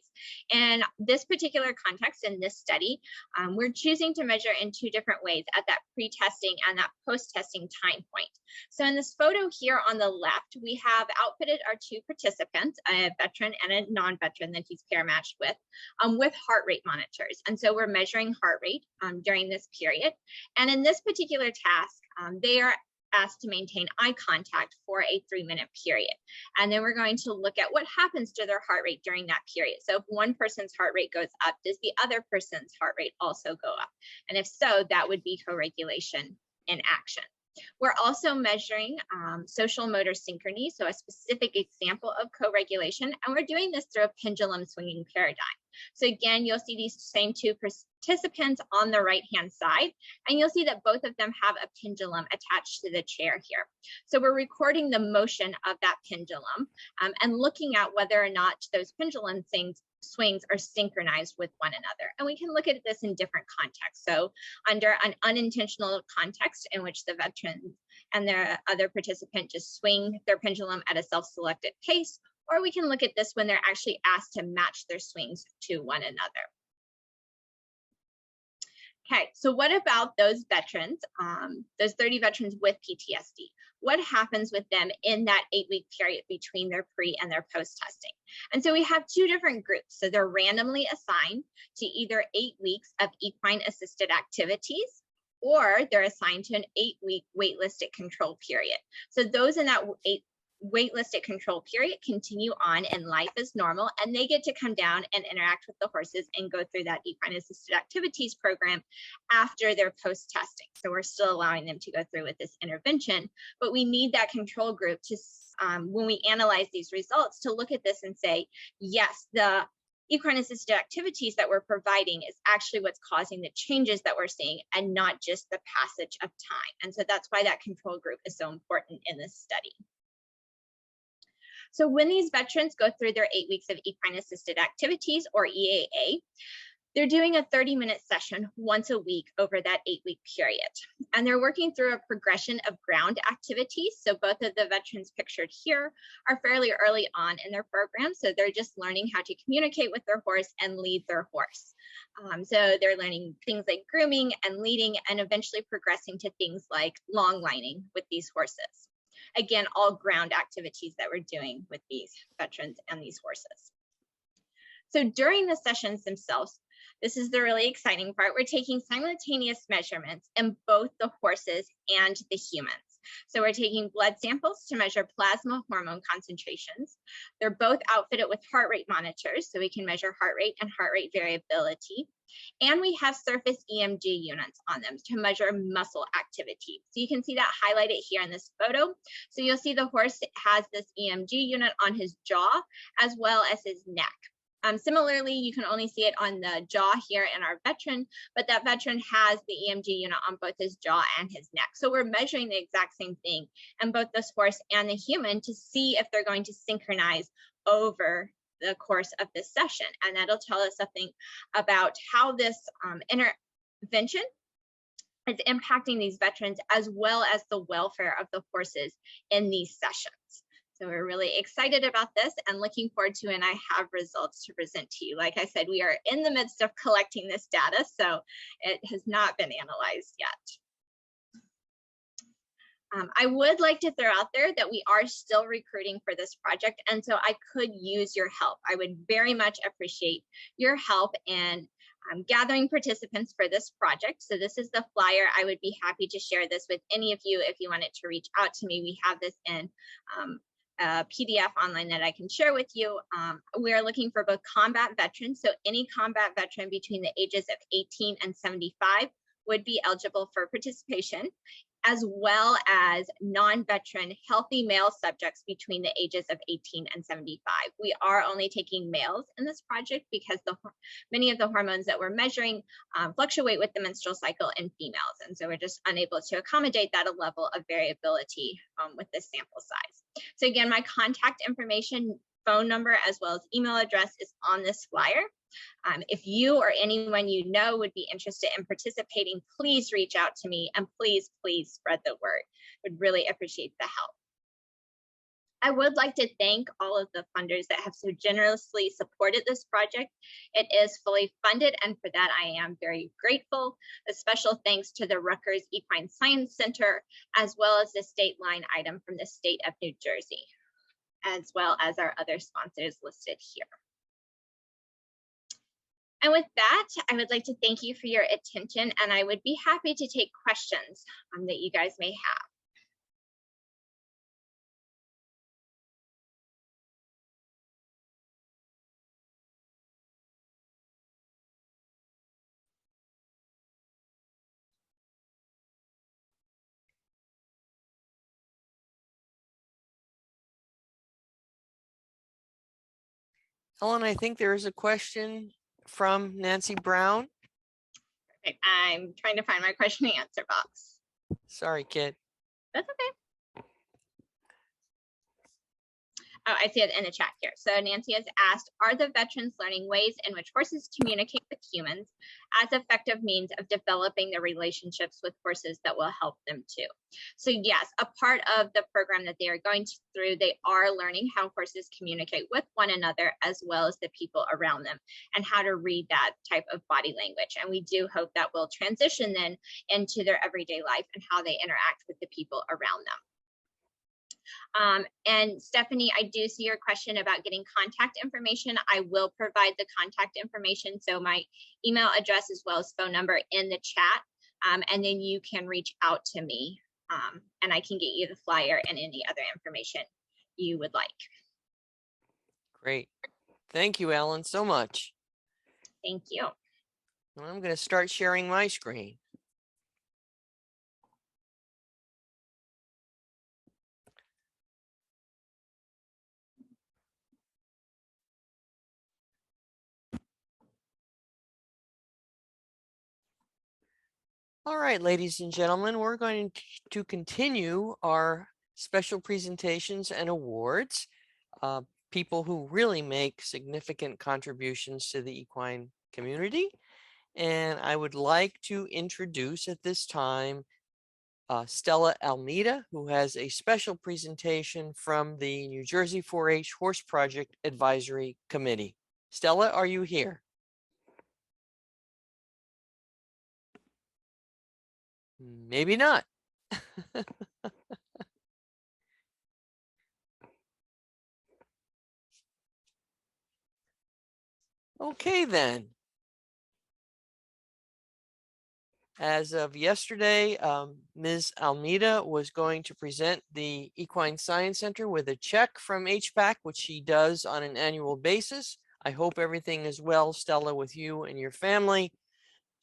S1: In this particular context, in this study, we're choosing to measure in two different ways at that pre-testing and that post-testing time point. So in this photo here on the left, we have outfitted our two participants, a veteran and a non-veteran that he's pair matched with heart rate monitors. And so we're measuring heart rate during this period. And in this particular task, they are asked to maintain eye contact for a 3-minute period. And then we're going to look at what happens to their heart rate during that period. So if one person's heart rate goes up, does the other person's heart rate also go up? And if so, that would be co-regulation in action. We're also measuring social motor synchrony, so a specific example of co-regulation, and we're doing this through a pendulum swinging paradigm. So again, you'll see these same two participants on the right-hand side, and you'll see that both of them have a pendulum attached to the chair here. So we're recording the motion of that pendulum and looking at whether or not those pendulum swings are synchronized with one another. And we can look at this in different contexts. So under an unintentional context in which the veteran and their other participant just swing their pendulum at a self-selected pace, or we can look at this when they're actually asked to match their swings to one another. Okay, so what about those veterans, those 30 veterans with PTSD? What happens with them in that 8-week period between their pre and their post testing? And so we have two different groups. So they're randomly assigned to either 8 weeks of equine assisted activities, or they're assigned to an 8-week wait-listed control period. So those in that wait-listed control period continue on in life as normal, and they get to come down and interact with the horses and go through that equine assisted activities program after their post testing. So we're still allowing them to go through with this intervention, but we need that control group to, when we analyze these results, to look at this and say, yes, the equine assisted activities that we're providing is actually what's causing the changes that we're seeing and not just the passage of time. And so that's why that control group is so important in this study. So when these veterans go through their 8 weeks of equine assisted activities, or EAA, they're doing a 30-minute session once a week over that 8-week period. And they're working through a progression of ground activities. So both of the veterans pictured here are fairly early on in their program. So they're just learning how to communicate with their horse and lead their horse. So they're learning things like grooming and leading, and eventually progressing to things like long lining with these horses. Again, all ground activities that we're doing with these veterans and these horses. So during the sessions themselves, this is the really exciting part. We're taking simultaneous measurements in both the horses and the humans. So we're taking blood samples to measure plasma hormone concentrations. They're both outfitted with heart rate monitors, so we can measure heart rate and heart rate variability. And we have surface EMG units on them to measure muscle activity. So you can see that highlighted here in this photo. So you'll see the horse has this EMG unit on his jaw as well as his neck. Similarly, you can only see it on the jaw here in our veteran, but that veteran has the EMG unit on both his jaw and his neck. So we're measuring the exact same thing in both this horse and the human to see if they're going to synchronize over the course of this session. And that'll tell us something about how this intervention is impacting these veterans as well as the welfare of the horses in these sessions. So we're really excited about this and looking forward to, and I have results to present to you. Like I said, we are in the midst of collecting this data, so it has not been analyzed yet. I would like to throw out there that we are still recruiting for this project, and so I could use your help. I would very much appreciate your help in gathering participants for this project. So this is the flyer. I would be happy to share this with any of you if you wanted to reach out to me. We have this in a PDF online that I can share with you. We are looking for both combat veterans, so any combat veteran between the ages of 18 and 75 would be eligible for participation, as well as non-veteran healthy male subjects between the ages of 18 and 75. We are only taking males in this project because many of the hormones that we're measuring fluctuate with the menstrual cycle in females. And so we're just unable to accommodate that a level of variability with this sample size. So again, my contact information, phone number, as well as email address is on this flyer. If you or anyone you know would be interested in participating, please reach out to me and please spread the word. Would really appreciate the help. I would like to thank all of the funders that have so generously supported this project. It is fully funded, and for that I am very grateful. A special thanks to the Rutgers Equine Science Center, as well as the state line item from the state of New Jersey, as well as our other sponsors listed here. And with that, I would like to thank you for your attention, and I would be happy to take questions that you guys may have.
S2: Ellen, I think there is a question from Nancy Brown.
S1: Okay, I'm trying to find my question and answer box.
S2: Sorry, kid.
S1: That's okay. Oh, I see it in the chat here. So Nancy has asked, are the veterans learning ways in which horses communicate with humans as effective means of developing the relationships with horses that will help them too? So yes, a part of the program that they are going through, they are learning how horses communicate with one another as well as the people around them and how to read that type of body language. And we do hope that will transition then into their everyday life and how they interact with the people around them. And Stephanie, I do see your question about getting contact information. I will provide the contact information. So my email address as well as phone number in the chat. And then you can reach out to me and I can get you the flyer and any other information you would like.
S2: Great. Thank you, Ellen, so much.
S1: Thank you.
S2: I'm going to start sharing my screen. All right, ladies and gentlemen, we're going to continue our special presentations and awards. People who really make significant contributions to the equine community. And I would like to introduce at this time Stella Almeida, who has a special presentation from the New Jersey 4-H Horse Project Advisory Committee. Stella, are you here? Maybe not. Okay, then. As of yesterday, Ms. Almeida was going to present the Equine Science Center with a check from HPAC, which she does on an annual basis. I hope everything is well, Stella, with you and your family.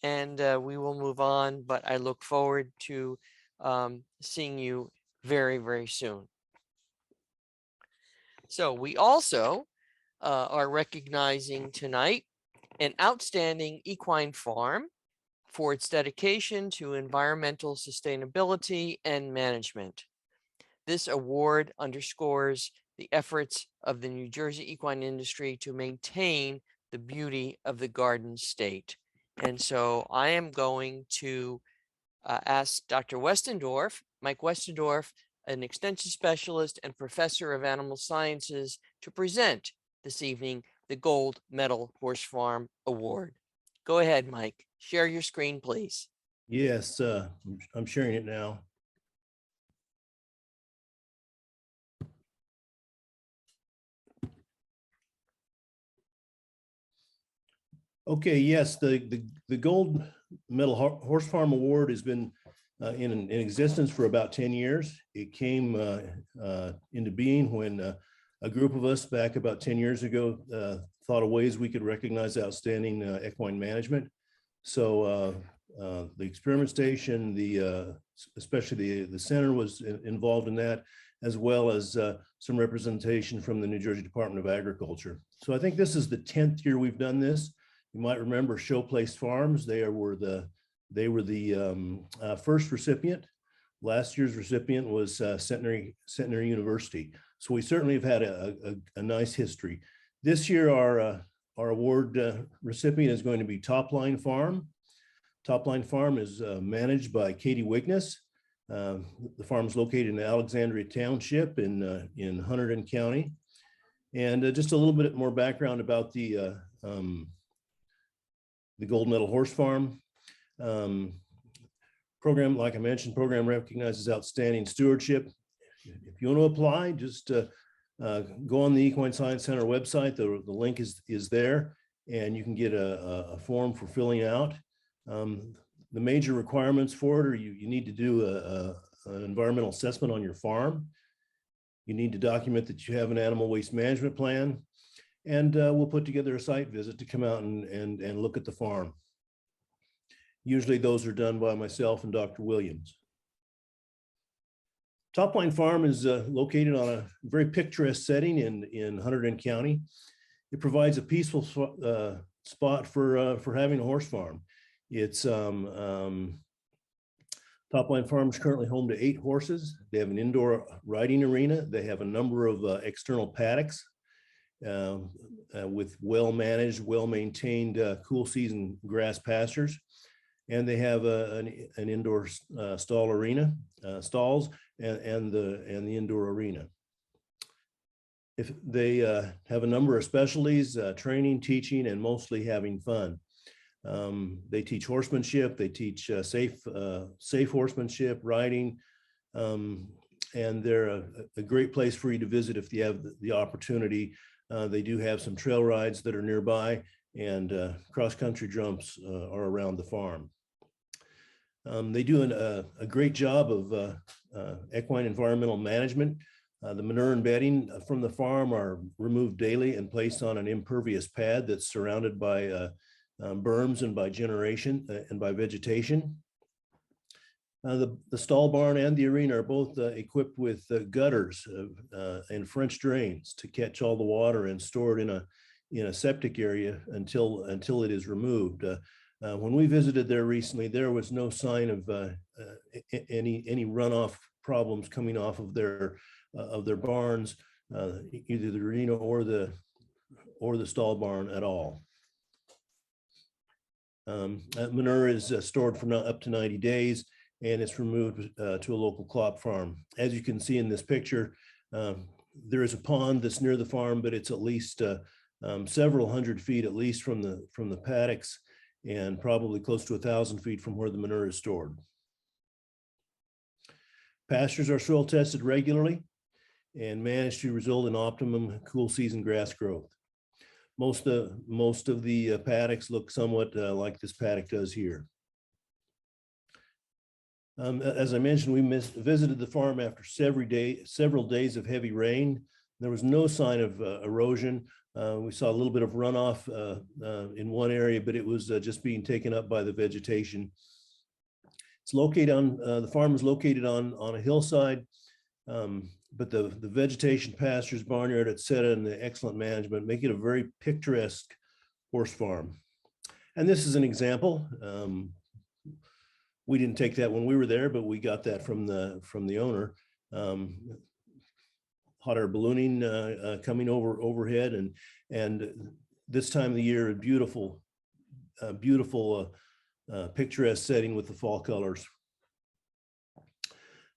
S2: And we will move on, but I look forward to seeing you very, very soon. So we also are recognizing tonight an outstanding equine farm for its dedication to environmental sustainability and management. This award underscores the efforts of the New Jersey equine industry to maintain the beauty of the Garden State. And so I am going to ask Dr. Westendorf, Mike Westendorf, an extension specialist and professor of animal sciences, to present this evening the Gold Medal Horse Farm Award. Go ahead, Mike. Share your screen, please.
S7: Yes, I'm sharing it now. Okay, yes, the Gold Medal Horse Farm Award has been in existence for about 10 years. It came into being when a group of us back about 10 years ago thought of ways we could recognize outstanding equine management. So the experiment station, the especially the center was involved in that, as well as some representation from the New Jersey Department of Agriculture. So I think this is the 10th year we've done this. You might remember Showplace Farms. They were the first recipient. Last year's recipient was Centenary University. So we certainly have had a nice history. This year, our award recipient is going to be Topline Farm. Topline Farm is managed by Katie Wiggis. The farm is located in Alexandria Township in Hunterdon County. And just a little bit more background about the Gold Medal Horse Farm. Program, like I mentioned, program recognizes outstanding stewardship. If you want to apply, just go on the Equine Science Center website. The link is there, and you can get a form for filling out. The major requirements for it are you need to do an environmental assessment on your farm. You need to document that you have an animal waste management plan, and we'll put together a site visit to come out and look at the farm. Usually those are done by myself and Dr. Williams. Topline Farm is located on a very picturesque setting in Hunterdon County. It provides a peaceful spot for having a horse farm. It's Topline Farm is currently home to 8 horses. They have an indoor riding arena. They have a number of external paddocks with well-managed, well-maintained cool season grass pastures. And they have an indoor stall arena, stalls, and the indoor arena. If they have a number of specialties, training, teaching, and mostly having fun. They teach horsemanship, they teach safe horsemanship, riding, and they're a great place for you to visit if you have the opportunity. They do have some trail rides that are nearby, and cross-country jumps are around the farm. They do a great job of equine environmental management. The manure and bedding from the farm are removed daily and placed on an impervious pad that's surrounded by berms and by vegetation. The stall barn and the arena are both equipped with gutters and French drains to catch all the water and store it in a septic area until it is removed. When we visited there recently, there was no sign of any runoff problems coming off of their barns, either the arena or the stall barn at all. Manure is stored for up to 90 days, and it's removed to a local crop farm. As you can see in this picture, there is a pond that's near the farm, but it's at least several hundred feet at least from the paddocks, and probably close to 1,000 feet from where the manure is stored. Pastures are soil tested regularly and managed to result in optimum cool season grass growth. Most of the paddocks look somewhat like this paddock does here. As I mentioned, we visited the farm after several days of heavy rain. There was no sign of erosion. We saw a little bit of runoff in one area, but it was just being taken up by the vegetation. It's located on, the farm is located on a hillside, but the vegetation, pastures, barnyard, et cetera, and the excellent management make it a very picturesque horse farm. And this is an example. We didn't take that when we were there, but we got that from the owner. Hot air ballooning coming overhead, and this time of the year, a beautiful picturesque setting with the fall colors.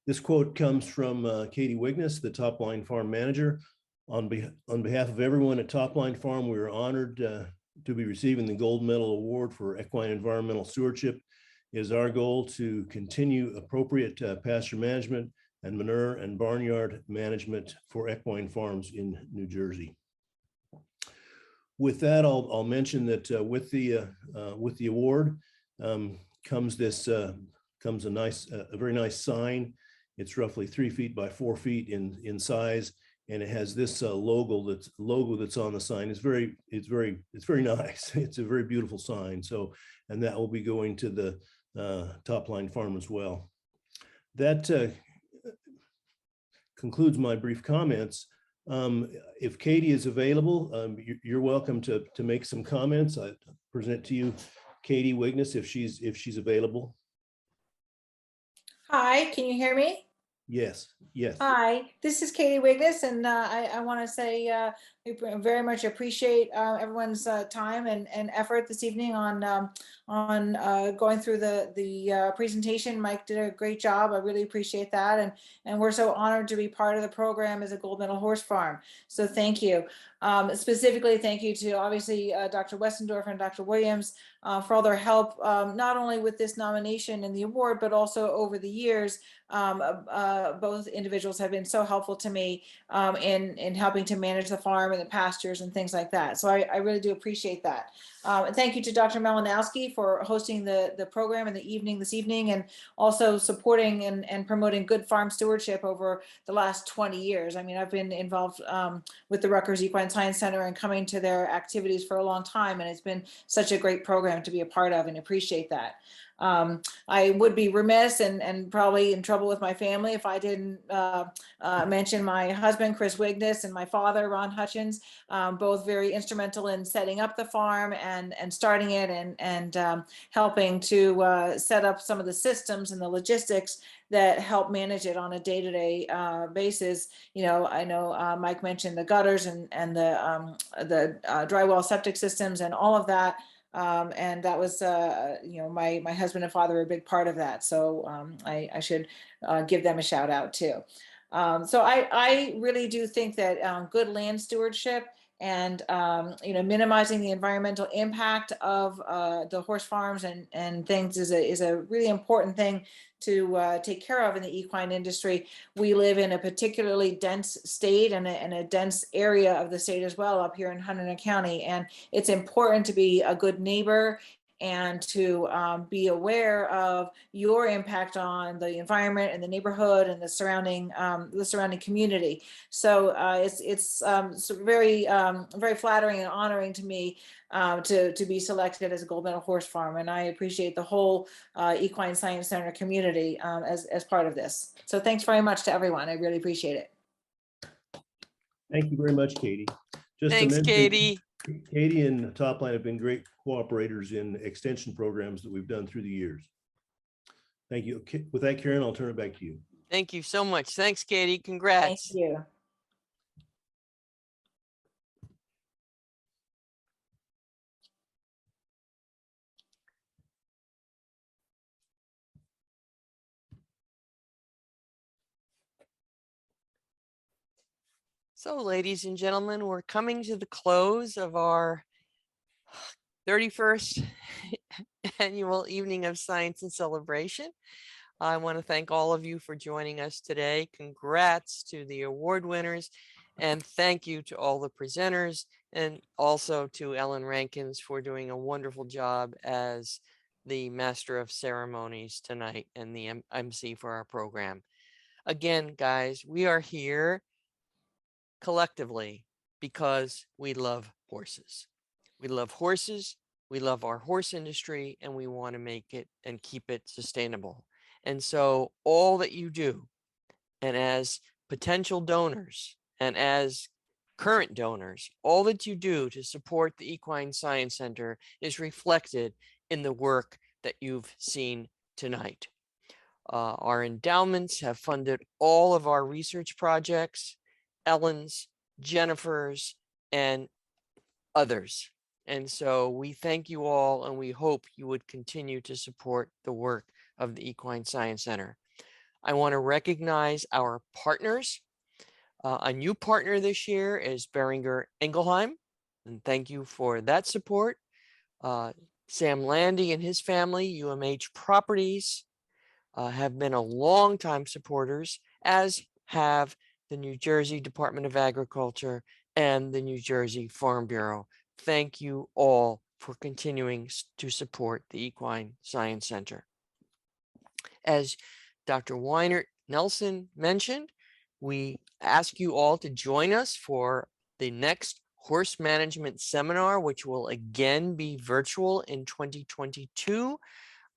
S7: This quote comes from Katie Wiggis, the Topline Farm manager. On behalf of everyone at Topline Farm, we are honored to be receiving the Gold Medal Award for Equine Environmental Stewardship. It is our goal to continue appropriate pasture management and manure and barnyard management for equine farms in New Jersey. With that, I'll mention that with the award comes a very nice sign. It's roughly 3 feet by 4 feet in size, and it has this logo that's on the sign. It's very nice. It's a very beautiful sign. So, and that will be going to the Topline Farm as well. That concludes my brief comments. If Katie is available, you're welcome to make some comments. I present to you Katie Wiggis if she's available.
S8: Hi, can you hear me?
S7: Yes, yes.
S8: Hi, this is Katie Wiggis, and I want to say we very much appreciate everyone's time and effort this evening on going through the presentation. Mike did a great job. I really appreciate that, and we're so honored to be part of the program as a gold medal horse farm. So thank you. Specifically, thank you to obviously Dr. Westendorf and Dr. Williams for all their help, not only with this nomination and the award, but also over the years. Both individuals have been so helpful to me in helping to manage the farm and the pastures and things like that. So I really do appreciate that. And thank you to Dr. Malinowski for hosting the program in the evening this evening, and also supporting and promoting good farm stewardship over the last 20 years. I mean, I've been involved with the Rutgers Equine Science Center and coming to their activities for a long time, and it's been such a great program to be a part of, and appreciate that. I would be remiss and probably in trouble with my family if I didn't mention my husband, Chris Wiggis, and my father, Ron Hutchins, both very instrumental in setting up the farm and starting it and helping to set up some of the systems and the logistics that help manage it on a day-to-day basis. You know, I know Mike mentioned the gutters and the dry well septic systems and all of that. And that was, you know, my husband and father were a big part of that. So I should give them a shout out too. So I really do think that good land stewardship and, you know, minimizing the environmental impact of the horse farms and things is a really important thing to take care of in the equine industry. We live in a particularly dense state and a dense area of the state as well up here in Hunterdon County. And it's important to be a good neighbor and to be aware of your impact on the environment and the neighborhood and the surrounding community. So it's very flattering and honoring to me to be selected as a gold medal horse farm, and I appreciate the whole Equine Science Center community as part of this. So thanks very much to everyone. I really appreciate it.
S7: Thank you very much, Katie. Just
S2: Thanks,
S7: to mention,
S2: Katie.
S7: Katie and Topline have been great cooperators in extension programs that we've done through the years. Thank you. With that, Karen, I'll turn it back to you.
S2: Thank you so much. Thanks, Katie.
S8: Thank
S2: Congrats.
S8: you.
S2: So, ladies and gentlemen, we're coming to the close of our 31st annual Evening of Science and Celebration. I want to thank all of you for joining us today. Congrats to the award winners, and thank you to all the presenters, and also to Ellen Rankins for doing a wonderful job as the Master of Ceremonies tonight and the MC for our program. Again, guys, we are here collectively because we love horses. We love horses, we love our horse industry, and we want to make it and keep it sustainable. And so all that you do, and as potential donors and as current donors, all that you do to support the Equine Science Center is reflected in the work that you've seen tonight. Our endowments have funded all of our research projects, Ellen's, Jennifer's, and others. And so we thank you all, and we hope you would continue to support the work of the Equine Science Center. I want to recognize our partners. A new partner this year is Beringer Ingelheim, and thank you for that support. Sam Landy and his family, UMH Properties, have been a longtime supporters, as have the New Jersey Department of Agriculture and the New Jersey Farm Bureau. Thank you all for continuing to support the Equine Science Center. As Dr. Weiner Nelson mentioned, we ask you all to join us for the next horse management seminar, which will again be virtual in 2022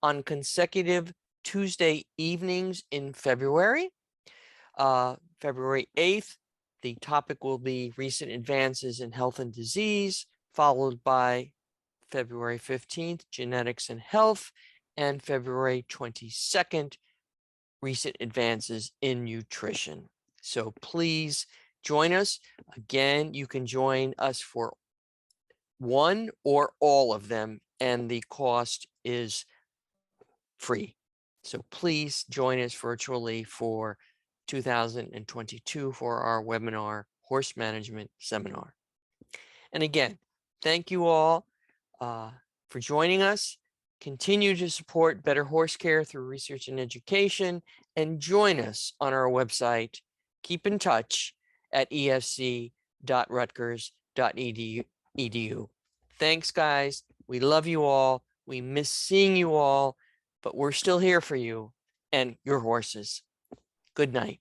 S2: on consecutive Tuesday evenings in February. February 8th, the topic will be recent advances in health and disease, followed by February 15th, genetics and health, and February 22nd, recent advances in nutrition. So please join us. Again, you can join us for one or all of them, and the cost is free. So please join us virtually for 2022 for our webinar, Horse Management Seminar. And again, thank you all for joining us. Continue to support better horse care through research and education, and join us on our website. Keep in touch at efc.rutgers.edu. Thanks, guys. We love you all. We miss seeing you all, but we're still here for you and your horses. Good night.